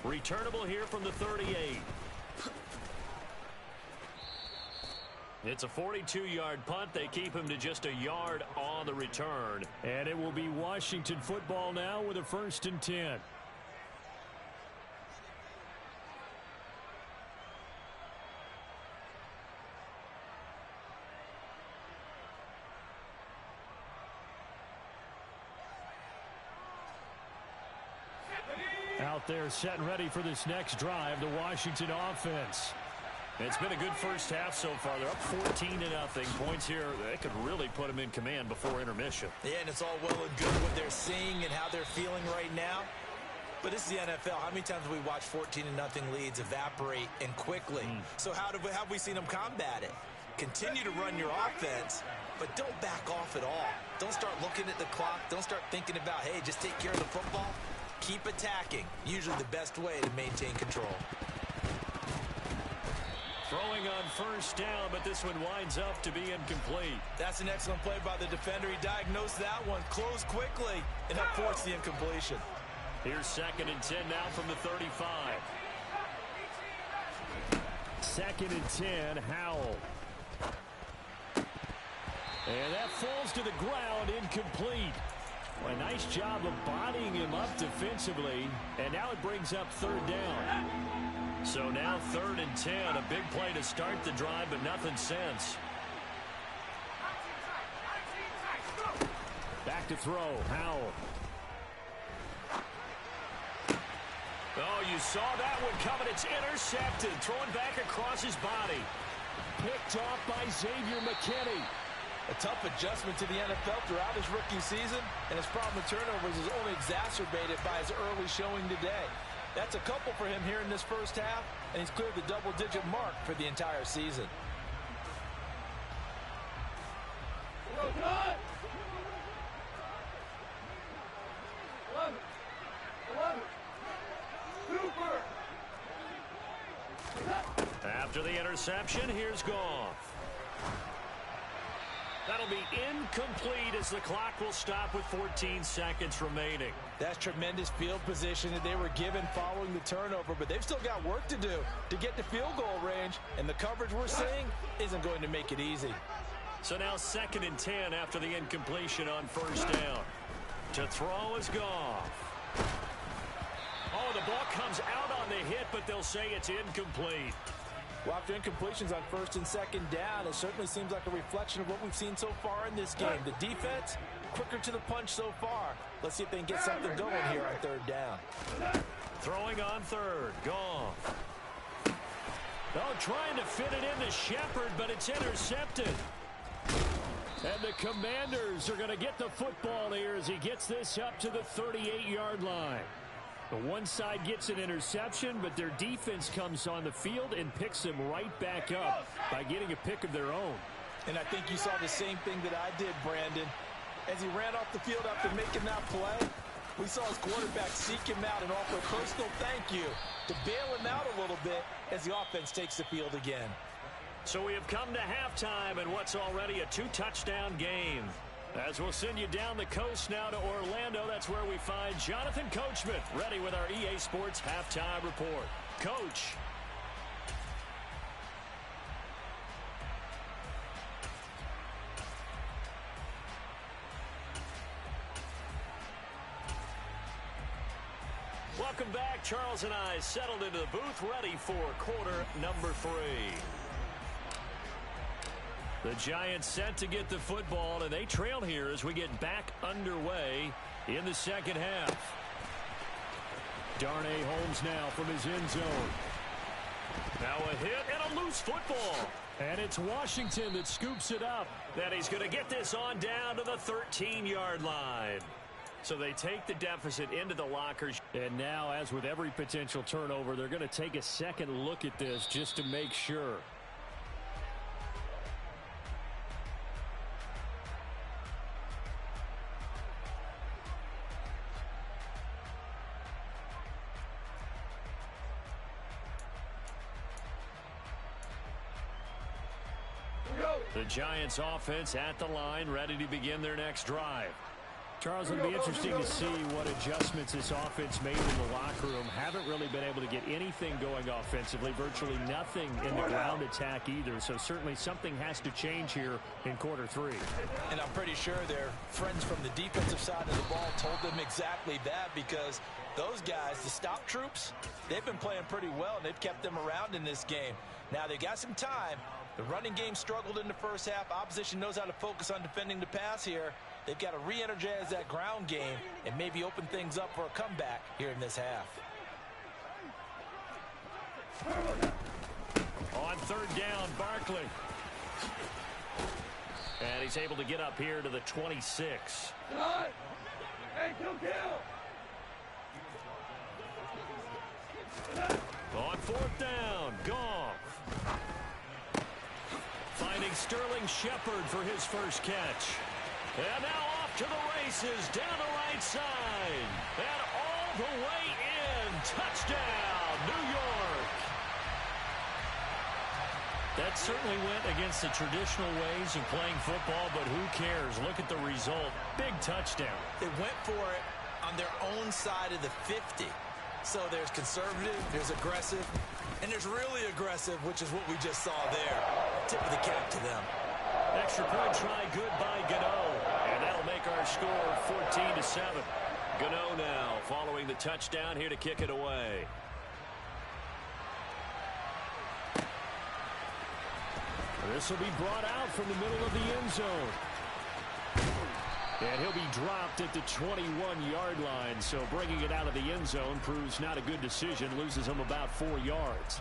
Returnable here from the 38. It's a 42-yard punt. They keep him to just a yard on the return. And it will be Washington football now with a 1st and 10. Out there set and ready for this next drive, the Washington offense. It's been a good first half so far. They're up 14-0. Points here, they could really put them in command before intermission. Yeah, and it's all well and good what they're seeing and how they're feeling right now. But this is the NFL. How many times have we watched 14-0 leads evaporate and quickly? So how have we seen them combat it? Continue to run your offense, but don't back off at all. Don't start looking at the clock. Don't start thinking about, hey, just take care of the football. Keep attacking. Usually the best way to maintain control. Throwing on first down, but this one winds up to be incomplete. That's an excellent play by the defender. He diagnosed that one, closed quickly, and helped force the incompletion. Here's 2nd and 10 now from the 35. 2nd and 10, Howell. And that falls to the ground, incomplete. A nice job of bodying him up defensively, and now it brings up 3rd down. So now 3rd and 10, a big play to start the drive, but nothing since. Back to throw, Howell. Oh, you saw that one coming. It's intercepted. Throwing back across his body. Picked off by Xavier McKinney. A tough adjustment to the NFL throughout his rookie season, and his problem with turnovers is only exacerbated by his early showing today. That's a couple for him here in this first half, and he's cleared the double-digit mark for the entire season. After the interception, here's Goff. That'll be incomplete as the clock will stop with 14 seconds remaining. That's tremendous field position that they were given following the turnover, but they've still got work to do to get to field goal range, and the coverage we're seeing isn't going to make it easy. So now 2nd and 10 after the incompletion on first down. To throw is Goff. Oh, the ball comes out on the hit, but they'll say it's incomplete. Well, after incompletions on 1st and 2nd down, it certainly seems like a reflection of what we've seen so far in this game. The defense, quicker to the punch so far. Let's see if they can get something going here on 3rd down. Throwing on 3rd, Goff. Oh, trying to fit it into Shepard, but it's intercepted. And the Commanders are going to get the football here as he gets this up to the 38-yard line. The one side gets an interception, but their defense comes on the field and picks them right back up by getting a pick of their own. And I think you saw the same thing that I did, Brandon. As he ran off the field after making that play, we saw his quarterback seek him out and offer a personal thank you to bail him out a little bit as the offense takes the field again. So we have come to halftime in what's already a 2-touchdown game. As we'll send you down the coast now to Orlando, that's where we find Jonathan Coachman, ready with our EA Sports Halftime Report. Coach. Welcome back. Charles and I settled into the booth, ready for quarter number 3. The Giants set to get the football, and they trail here as we get back underway in the second half. Darnay Holmes now from his end zone. Now a hit and a loose football. And it's Washington that scoops it up. That he's going to get this on down to the 13-yard line. So they take the deficit into the lockers. And now, as with every potential turnover, they're going to take a second look at this just to make sure. The Giants offense at the line, ready to begin their next drive. Charles, it'll be interesting to see what adjustments this offense made in the locker room. Haven't really been able to get anything going offensively, virtually nothing in the ground attack either. So certainly something has to change here in quarter 3. And I'm pretty sure their friends from the defensive side of the ball told them exactly that, because those guys, the stop troops, they've been playing pretty well, and they've kept them around in this game. Now they got some time. The running game struggled in the first half. Opposition knows how to focus on defending the pass here. They've got to re-energize that ground game and maybe open things up for a comeback here in this half. On 3rd down, Barkley. And he's able to get up here to the 26. 4th down. Goff. Finding Sterling Shepard for his first catch. And now off to the races down the right side. And all the way in. Touchdown, New York. That certainly went against the traditional ways of playing football, but who cares? Look at the result. Big touchdown. They went for it on their own side of the 50. So there's conservative, there's aggressive, and there's really aggressive, which is what we just saw there. Tip of the cap to them. Extra point try good by Gano. And that'll make our score 14-7. Gano now following the touchdown here to kick it away. This will be brought out from the middle of the end zone. And he'll be dropped at the 21-yard line. So bringing it out of the end zone proves not a good decision. Loses him about 4 yards.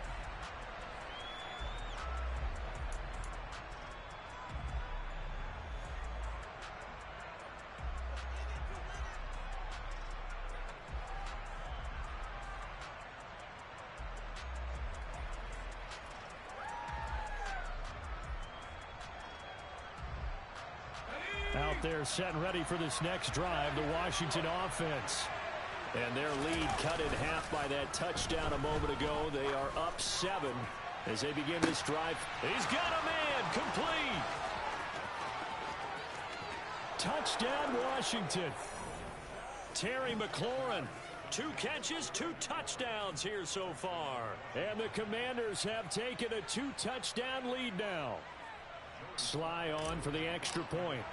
Out there set and ready for this next drive, the Washington offense. And their lead cut in half by that touchdown a moment ago. They are up 7 as they begin this drive. He's got a man, complete. Touchdown, Washington. Terry McLaurin, 2 catches, 2 touchdowns here so far. And the Commanders have taken a 2-touchdown lead now. Sly on for the extra point.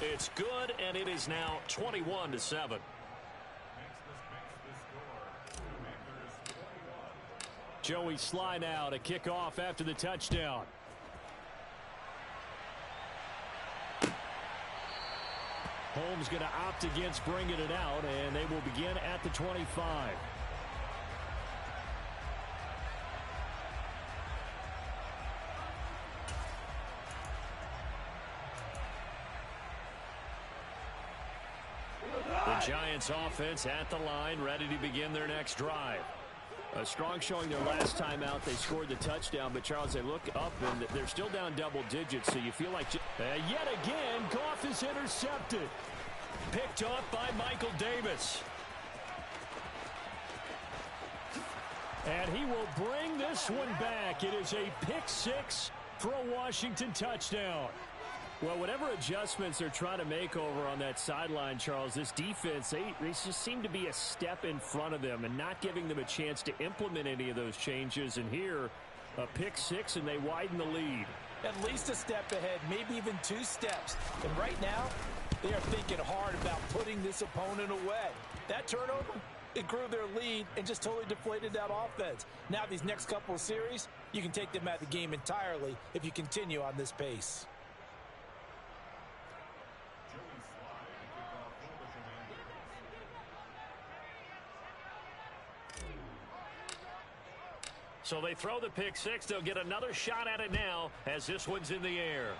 It's good, and it is now 21-7. Joey Sly now to kick off after the touchdown. Holmes going to opt against bringing it out, and they will begin at the 25. The Giants offense at the line, ready to begin their next drive. A strong showing their last time out. They scored the touchdown, but Charles, they look up and they're still down double digits, so you feel like yet again Goff is intercepted. Picked off by Michael Davis. And he will bring this one back. It is a pick 6 for a Washington touchdown. Well, whatever adjustments they're trying to make over on that sideline, Charles, this defense, they just seem to be a step in front of them and not giving them a chance to implement any of those changes. And here, a pick 6, and they widen the lead. At least a step ahead, maybe even 2 steps. And right now, they are thinking hard about putting this opponent away. That turnover, it grew their lead and just totally deflated that offense. Now these next couple of series, you can take them out of the game entirely if you continue on this pace. So they throw the pick 6. They'll get another shot at it now as this one's in the air.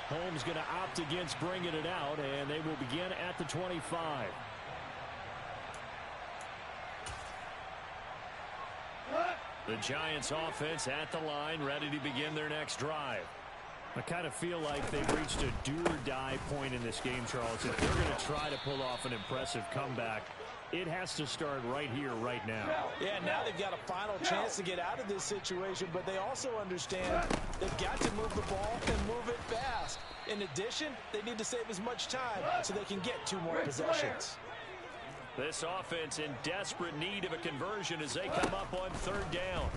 Holmes going to opt against bringing it out, and they will begin at the 25. The Giants offense at the line, ready to begin their next drive. I kind of feel like they've reached a do-or-die point in this game, Charles. If they're going to try to pull off an impressive comeback, it has to start right here, right now. Yeah, now they've got a final chance to get out of this situation, but they also understand they've got to move the ball and move it fast. In addition, they need to save as much time so they can get 2 more possessions. This offense in desperate need of a conversion as they come up on 3rd down.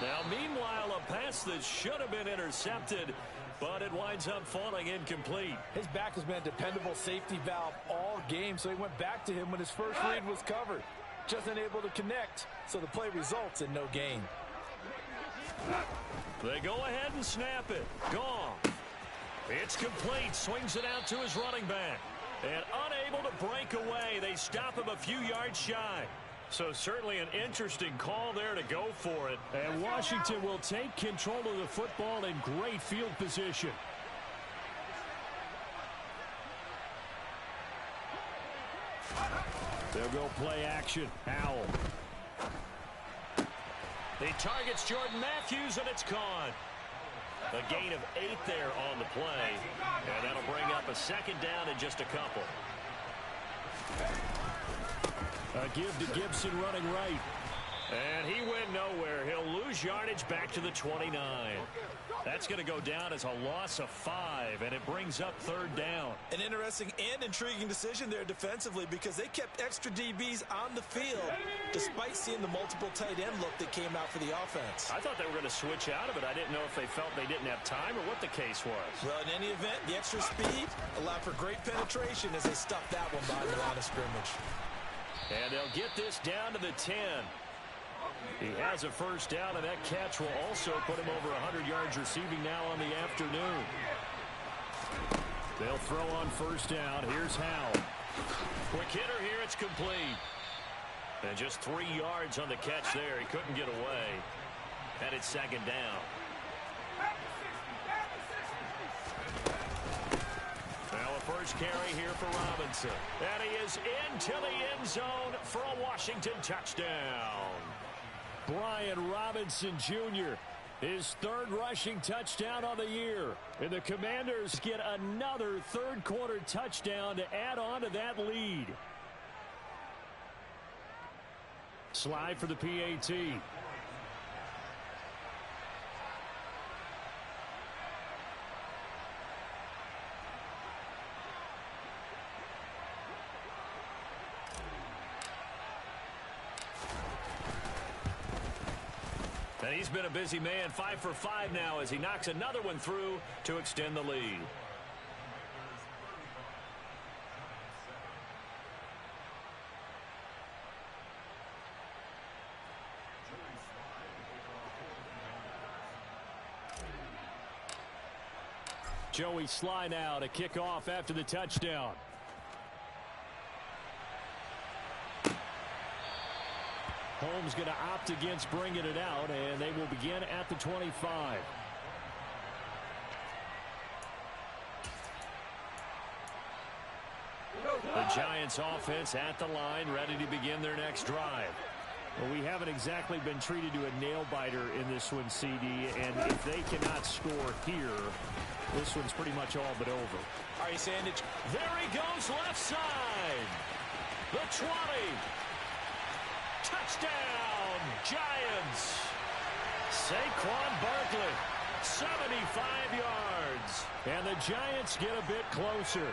Now, meanwhile, a pass that should have been intercepted, but it winds up falling incomplete. His back has been a dependable safety valve all game, so he went back to him when his first read was covered. Just unable to connect, so the play results in no gain. They go ahead and snap it. Gone. It's complete. Swings it out to his running back. And unable to break away. They stop him a few yards shy. So certainly an interesting call there to go for it. And Washington will take control of the football in great field position. They'll go play action. Howell. He targets Jordan Matthews, and it's caught. A gain of 8 there on the play. And that'll bring up a second down in just a couple. A give to Gibson running right. And he went nowhere. He'll lose yardage back to the 29. That's going to go down as a loss of 5, and it brings up third down. An interesting and intriguing decision there defensively because they kept extra DBs on the field despite seeing the multiple tight end look that came out for the offense. I thought they were going to switch out of it. I didn't know if they felt they didn't have time or what the case was. Well, in any event, the extra speed allowed for great penetration as they stuffed that one behind the line of scrimmage. And they'll get this down to the 10. He has a first down, and that catch will also put him over 100 yards receiving now on the afternoon. They'll throw on first down. Here's Howell. Quick hitter here. It's complete. And just 3 yards on the catch there. He couldn't get away. And it's second down. Now a first carry here for Robinson. And he is into the end zone for a Washington touchdown. Brian Robinson Jr., his third rushing touchdown on the year. And the Commanders get another third-quarter touchdown to add on to that lead. Slide for the PAT. And he's been a busy man, 5 for 5 now as he knocks another one through to extend the lead. Joey Sly now to kick off after the touchdown. Holmes going to opt against bringing it out, and they will begin at the 25. The Giants offense at the line, ready to begin their next drive. Well, we haven't exactly been treated to a nail-biter in this one, CD, and if they cannot score here, this one's pretty much all but over. All right, Sandage. There he goes, left side. The 20. Touchdown, Giants. Saquon Barkley, 75 yards. And the Giants get a bit closer.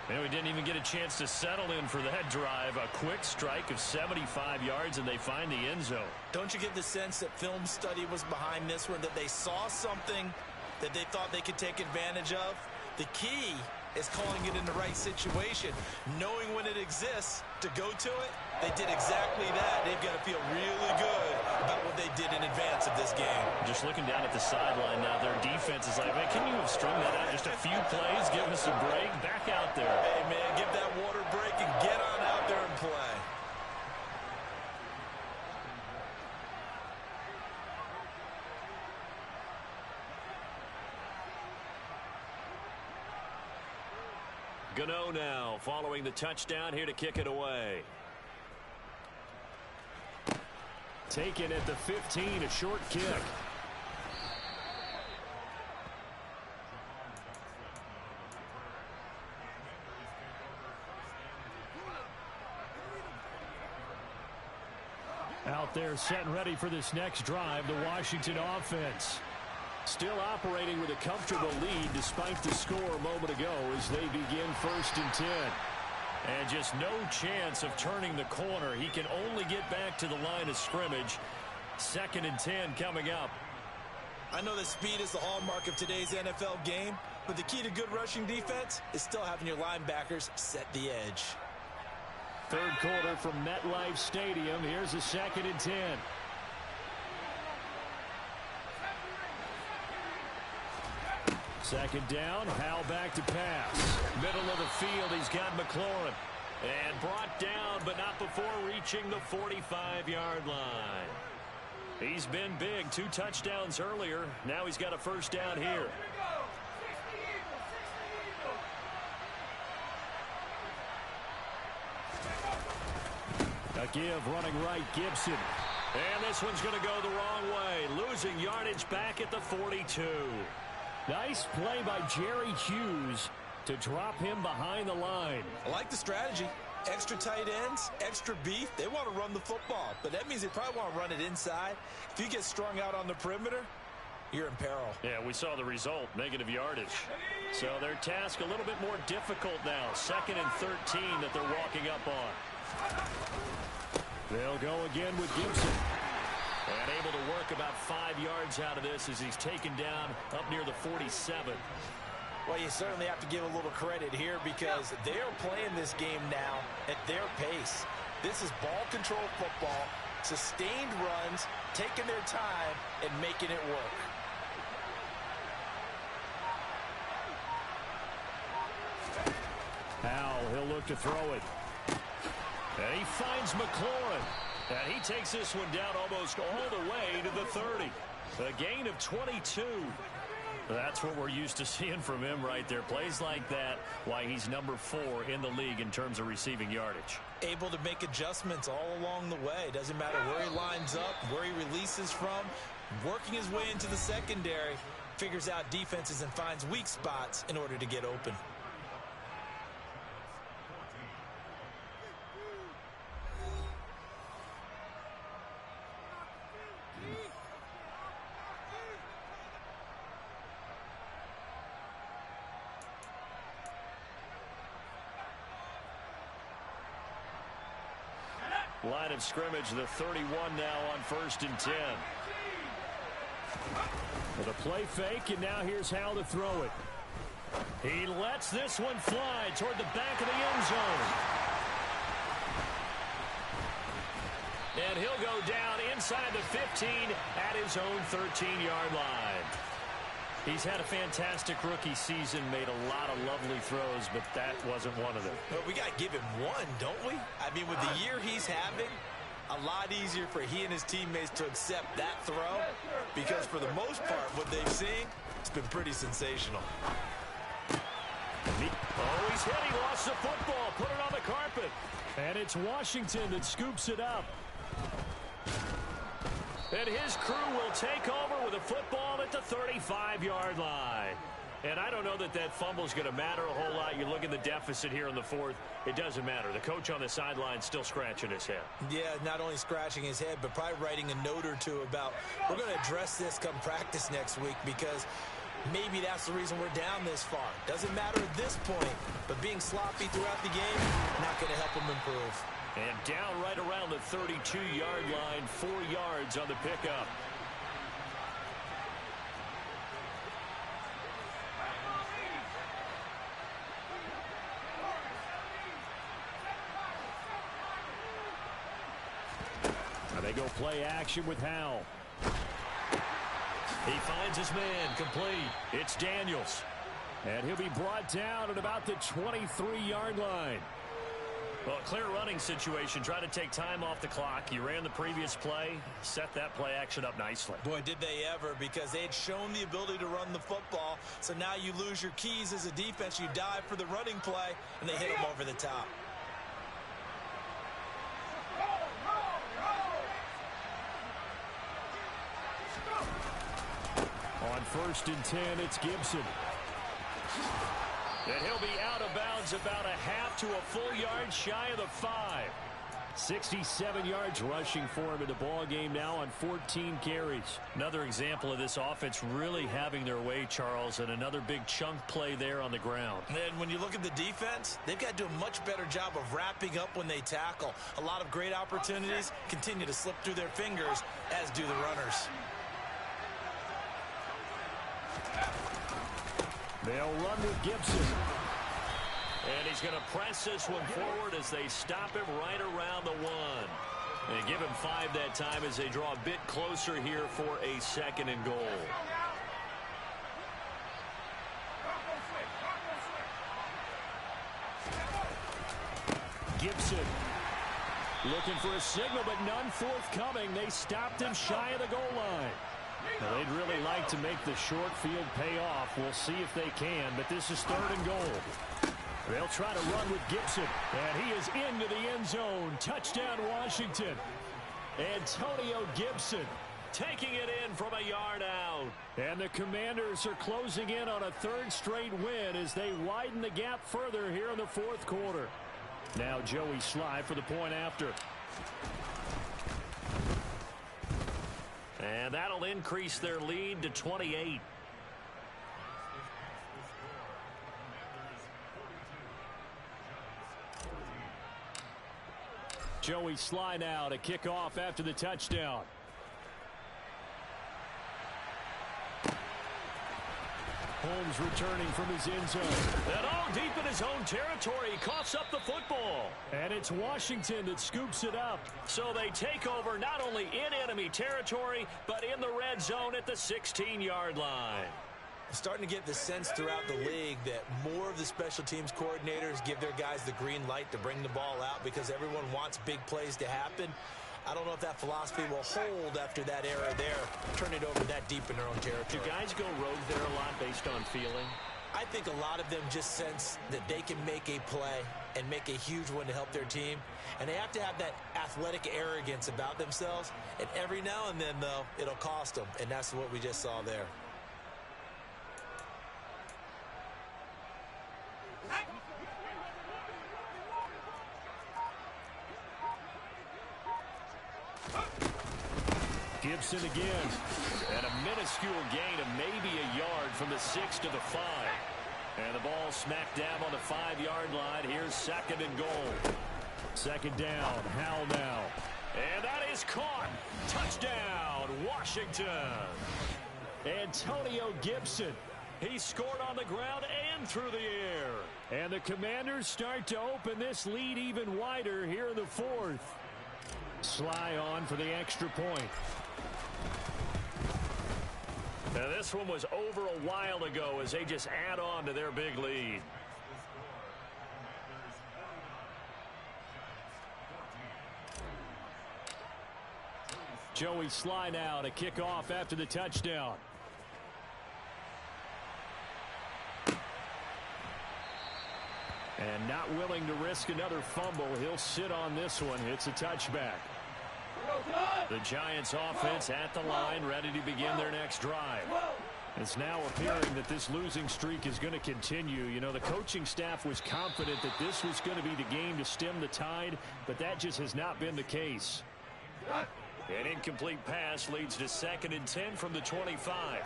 And we didn't even get a chance to settle in for that drive. A quick strike of 75 yards, and they find the end zone. Don't you get the sense that film study was behind this one, that they saw something that they thought they could take advantage of? The key is calling it in the right situation, knowing when it exists to go to it. They did exactly that. They've got to feel really good about what they did in advance of this game. Just looking down at the sideline now, their defense is like, man, can you have strung that out just a few plays, give us a break, back out there. Hey, man, give that water break and get on out there and play. Gano now following the touchdown here to kick it away. Taken at the 15, a short kick. Out there set and ready for this next drive, the Washington offense. Still operating with a comfortable lead despite the score a moment ago as they begin 1st and 10. And just no chance of turning the corner. He can only get back to the line of scrimmage. 2nd and 10 coming up. I know that speed is the hallmark of today's NFL game, but the key to good rushing defense is still having your linebackers set the edge. 3rd quarter from MetLife Stadium. Here's a 2nd and 10. Second down, Howell back to pass. Middle of the field, he's got McLaurin. And brought down, but not before reaching the 45-yard line. He's been big, 2 touchdowns earlier. Now he's got a first down here. give, running right, Gibson. And this one's going to go the wrong way, losing yardage back at the 42. Nice play by Jerry Hughes to drop him behind the line. I like the strategy. Extra tight ends, extra beef. They want to run the football, but that means they probably want to run it inside. If you get strung out on the perimeter, you're in peril. Yeah, we saw the result, negative yardage. So their task a little bit more difficult now. 2nd and 13 that they're walking up on. They'll go again with Gibson. And able to work about 5 yards out of this as he's taken down up near the 47. Well, you certainly have to give a little credit here because they're playing this game now at their pace. This is ball control football, sustained runs, taking their time, and making it work. Howell, he'll look to throw it. And he finds McLaurin. And he takes this one down almost all the way to the 30. A gain of 22. That's what we're used to seeing from him right there. Plays like that, why he's number 4 in the league in terms of receiving yardage. Able to make adjustments all along the way. Doesn't matter where he lines up, where he releases from. Working his way into the secondary, figures out defenses and finds weak spots in order to get open. Line of scrimmage, the 31 now on 1st and 10. With a play fake, and now here's Howell to throw it. He lets this one fly toward the back of the end zone. And he'll go down inside the 15 at his own 13-yard line. He's had a fantastic rookie season, made a lot of lovely throws, but that wasn't one of them. Well, we got to give him one, don't we? I mean, with the year he's having, a lot easier for he and his teammates to accept that throw because for the most part, what they've seen, it's been pretty sensational. Oh, he's hit. He lost the football. Put it on the carpet. And it's Washington that scoops it up. And his crew will take over with a football at the 35-yard line. And I don't know that that fumble is going to matter a whole lot. You look at the deficit here in the 4th. It doesn't matter. The coach on the sideline still scratching his head. Yeah, not only scratching his head, but probably writing a note or two about we're going to address this come practice next week because maybe that's the reason we're down this far. Doesn't matter at this point, but being sloppy throughout the game, not going to help him improve. And down right around the 32-yard line, 4 yards on the pickup. Now they go play action with Howell. He finds his man complete. It's Daniels. And he'll be brought down at about the 23-yard line. Well, a clear running situation. Try to take time off the clock. You ran the previous play, set that play action up nicely. Boy, did they ever, because they had shown the ability to run the football. So now you lose your keys as a defense. You dive for the running play, and they hit them over the top. On 1st and 10, it's Gibson. And he'll be out of bounds about a half to a full yard shy of the 5. 67 yards rushing for him in the ball game now on 14 carries. Another example of this offense really having their way, Charles, and another big chunk play there on the ground. And when you look at the defense, they've got to do a much better job of wrapping up when they tackle. A lot of great opportunities continue to slip through their fingers, as do the runners. They'll run with Gibson. And he's going to press this one forward as they stop him right around the 1. They give him 5 that time as they draw a bit closer here for a 2nd and goal. Gibson looking for a signal, but none forthcoming. They stopped him shy of the goal line. Now, they'd really like to make the short field pay off. We'll see if they can, but this is 3rd and goal. They'll try to run with Gibson, and he is into the end zone. Touchdown, Washington. Antonio Gibson taking it in from a yard out. And the Commanders are closing in on a third straight win as they widen the gap further here in the fourth quarter. Now Joey Sly for the point after. And that'll increase their lead to 28. Joey Sly now to kick off after the touchdown. Holmes returning from his end zone. And all deep in his own territory. He coughs up the football. And it's Washington that scoops it up. So they take over not only in enemy territory, but in the red zone at the 16-yard line. Starting to get the sense throughout the league that more of the special teams coordinators give their guys the green light to bring the ball out because everyone wants big plays to happen. I don't know if that philosophy will hold after that era there. Turn it over that deep in their own territory. Do guys go rogue there a lot based on feeling? I think a lot of them just sense that they can make a play and make a huge one to help their team. And they have to have that athletic arrogance about themselves. And every now and then, though, it'll cost them. And that's what we just saw there. Gibson again. And a minuscule gain of maybe a yard from the 6 to the 5. And the ball smacked down on the 5-yard line. Here's second and goal. Second down. Howell now. And that is caught. Touchdown, Washington. Antonio Gibson. He scored on the ground and through the air. And the Commanders start to open this lead even wider here in the fourth. Sly on for the extra point. Now this one was over a while ago as they just add on to their big lead. Joey Sly now to kick off after the touchdown. And not willing to risk another fumble. He'll sit on this one. It's a touchback. The Giants offense at the line, ready to begin their next drive. It's now appearing that this losing streak is going to continue. You know, the coaching staff was confident that this was going to be the game to stem the tide, but that just has not been the case. An incomplete pass leads to 2nd and 10 from the 25.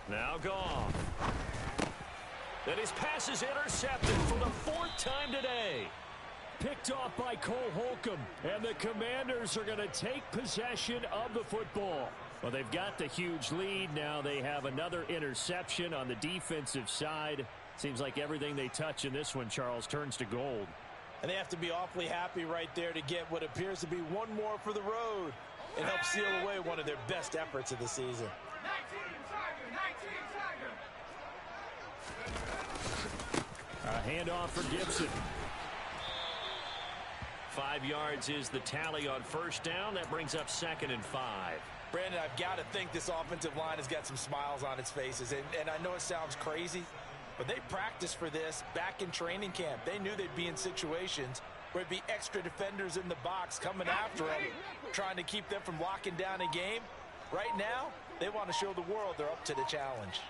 Now gone. And his pass is intercepted for the 4th time today. Picked off by Cole Holcomb, and the Commanders are going to take possession of the football. Well, they've got the huge lead. Now they have another interception on the defensive side. Seems like everything they touch in this one, Charles, turns to gold. And they have to be awfully happy right there to get what appears to be one more for the road and help seal away one of their best efforts of the season. 19, a handoff for Gibson. 5 yards is the tally on first down. That brings up 2nd and 5. Brandon, I've got to think this offensive line has got some smiles on its faces. And I know it sounds crazy, but they practiced for this back in training camp. They knew they'd be in situations where it'd be extra defenders in the box coming after them, trying to keep them from locking down a game. Right now, they want to show the world they're up to the challenge.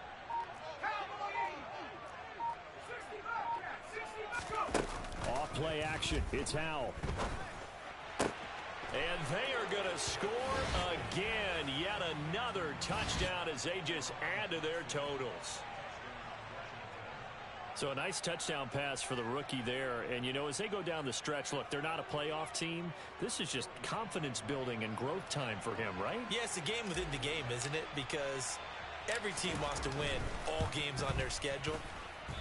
Off play action. It's Howell. And they are going to score again. Yet another touchdown as they just add to their totals. So a nice touchdown pass for the rookie there. And, you know, as they go down the stretch, look, they're not a playoff team. This is just confidence building and growth time for him, right? Yeah, it's a game within the game, isn't it? Because every team wants to win all games on their schedule.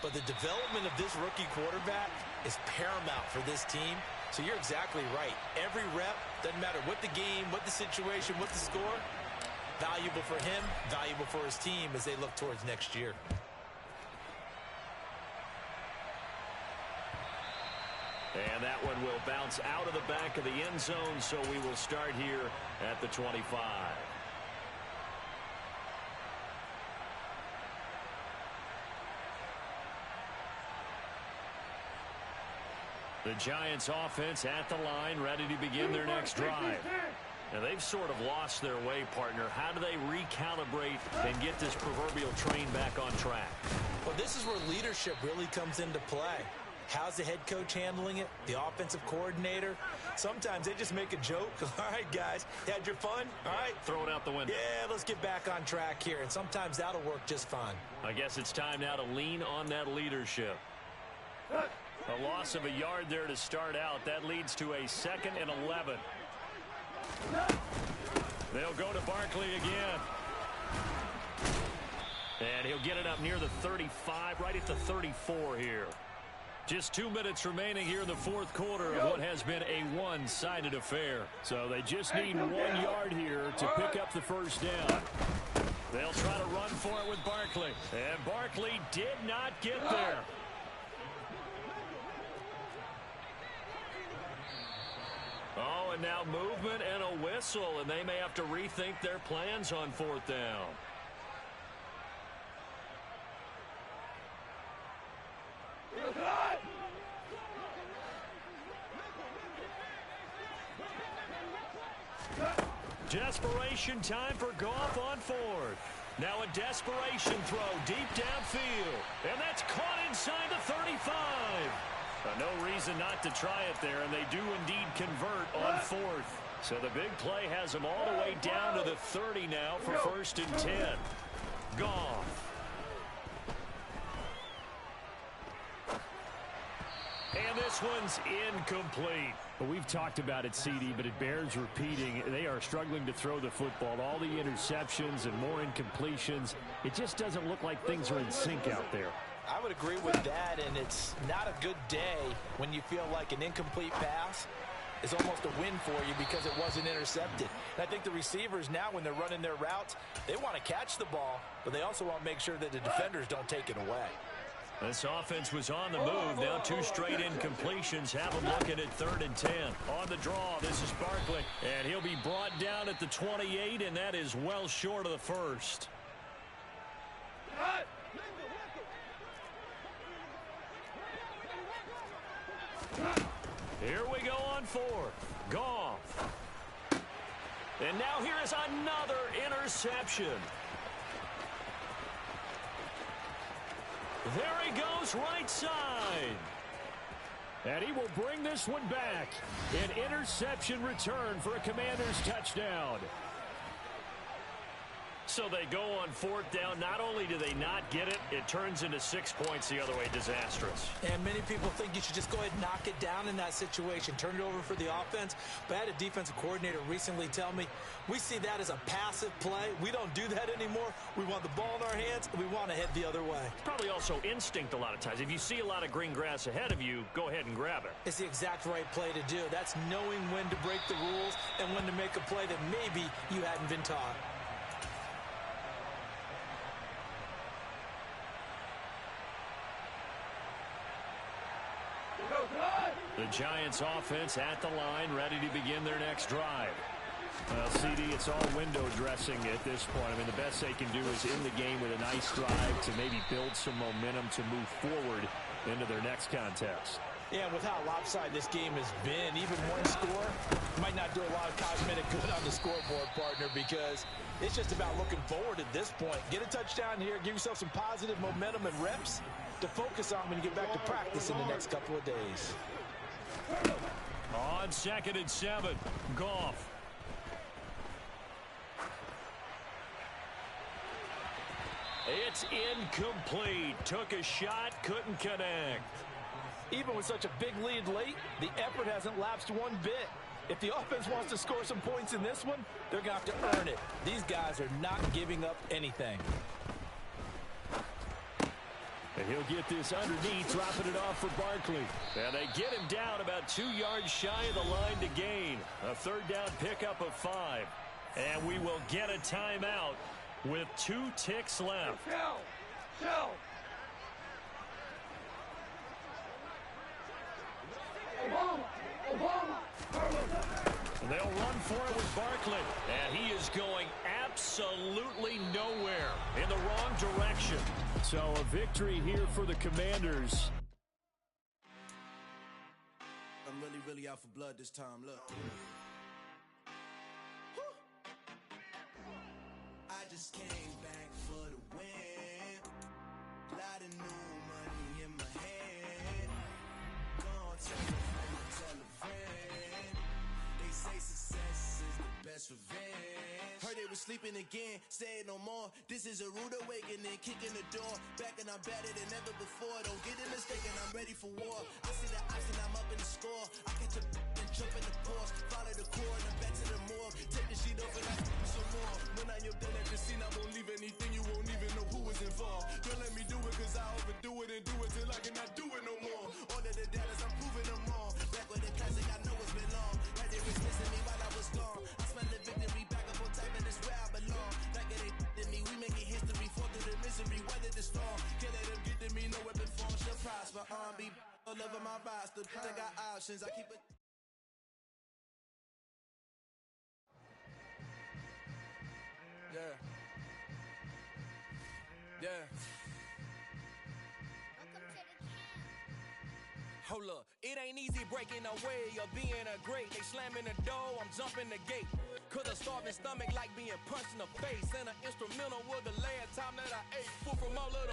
But the development of this rookie quarterback is paramount for this team. So you're exactly right. Every rep, doesn't matter what the game, what the situation, what the score, valuable for him, valuable for his team as they look towards next year. And that one will bounce out of the back of the end zone, so we will start here at the 25. The Giants offense at the line, ready to begin their next drive. Now, they've sort of lost their way, partner. How do they recalibrate and get this proverbial train back on track? Well, this is where leadership really comes into play. How's the head coach handling it? The offensive coordinator? Sometimes they just make a joke. All right, guys, had your fun? All right. Throw it out the window. Yeah, let's get back on track here. And sometimes that'll work just fine. I guess it's time now to lean on that leadership. A loss of a yard there to start out. That leads to a 2nd and 11. They'll go to Barkley again. And he'll get it up near the 35, right at the 34 here. Just 2 minutes remaining here in the fourth quarter of what has been a one-sided affair. So they just need 1 yard here to pick up the first down. They'll try to run for it with Barkley. And Barkley did not get there. Oh, and now movement and a whistle, and they may have to rethink their plans on 4th down. Desperation time for Goff on 4th. Now a desperation throw deep downfield. And that's caught inside the 35. No reason not to try it there, and they do indeed convert on 4th. So the big play has them all the way down to the 30 now for 1st and 10. Goff. And this one's incomplete. Well, we've talked about it, CD, but it bears repeating. They are struggling to throw the football. All the interceptions and more incompletions. It just doesn't look like things are in sync out there. I would agree with that, and it's not a good day when you feel like an incomplete pass is almost a win for you because it wasn't intercepted. And I think the receivers now, when they're running their routes, they want to catch the ball, but they also want to make sure that the defenders don't take it away. This offense was on the move. Now 2 straight incompletions have them looking at 3rd and 10. On the draw, this is Barkley, and he'll be brought down at the 28, and that is well short of the 1st. Here we go on 4th. Goff. And now here is another interception. There he goes, right side. And he will bring this one back. An interception return for a Commanders touchdown. So they go on 4th down. Not only do they not get it, it turns into 6 points the other way. Disastrous. And many people think you should just go ahead and knock it down in that situation. Turn it over for the offense. But I had a defensive coordinator recently tell me, we see that as a passive play. We don't do that anymore. We want the ball in our hands, and we want to head the other way. It's probably also instinct a lot of times. If you see a lot of green grass ahead of you, go ahead and grab it. It's the exact right play to do. That's knowing when to break the rules and when to make a play that maybe you hadn't been taught. The Giants offense at the line, ready to begin their next drive. Well, CD, it's all window dressing at this point. I mean, the best they can do is in the game with a nice drive to maybe build some momentum to move forward into their next contest. Yeah, with how lopsided this game has been, even one score might not do a lot of cosmetic good on the scoreboard, partner, because it's just about looking forward at this point. Get a touchdown here, give yourself some positive momentum and reps to focus on when you get back to practice in the next couple of days. On 2nd and 7, Goff. It's incomplete. Took a shot, couldn't connect. Even with such a big lead late, the effort hasn't lapsed one bit. If the offense wants to score some points in this one, they're going to have to earn it. These guys are not giving up anything. And he'll get this underneath, dropping it off for Barkley. And they get him down about 2 yards shy of the line to gain. A 3rd down pickup of 5. And we will get a timeout with 2 ticks left. They'll run for it with Barkley. And he is going absolutely nowhere, in the wrong direction. So a victory here for the Commanders. out for blood this time, look. I just came back for the win. Lot of new money in my hand. Gonna tell a friend, tell a friend. They say success is the best revenge. Heard they was sleeping again, say it no more. This is a rude awakening, kicking the door. Back and I'm better than ever before. Don't get it mistaken, I'm ready for war. I see the option, I'm up in the score. I catch a and jump in the Porsche. Follow the core and I'm back to the morgue. Take the sheet off and I give you some more. When I am done at the scene, I won't leave anything. You won't even know who was involved. Don't let me do it cause I overdo it and do it till I cannot do it no more. All of the data, I'm proving them all. Back with the classic, I know it's been long. Had they was missing me while I was gone. I smell the victory, back up on time and it's where I belong. Like it ain't to me, we making history. Fall through the misery, weather the storm. Can't let them get to me, no weapon form shall prosper. Be all over my roster. I got options, I keep it. Yeah. Yeah. Hold up, it ain't easy breaking away or being a great. They slamming the door, I'm jumping the gate. Cause a starving stomach like being punched in the face. And an instrumental was the last time that I ate. Food from all of the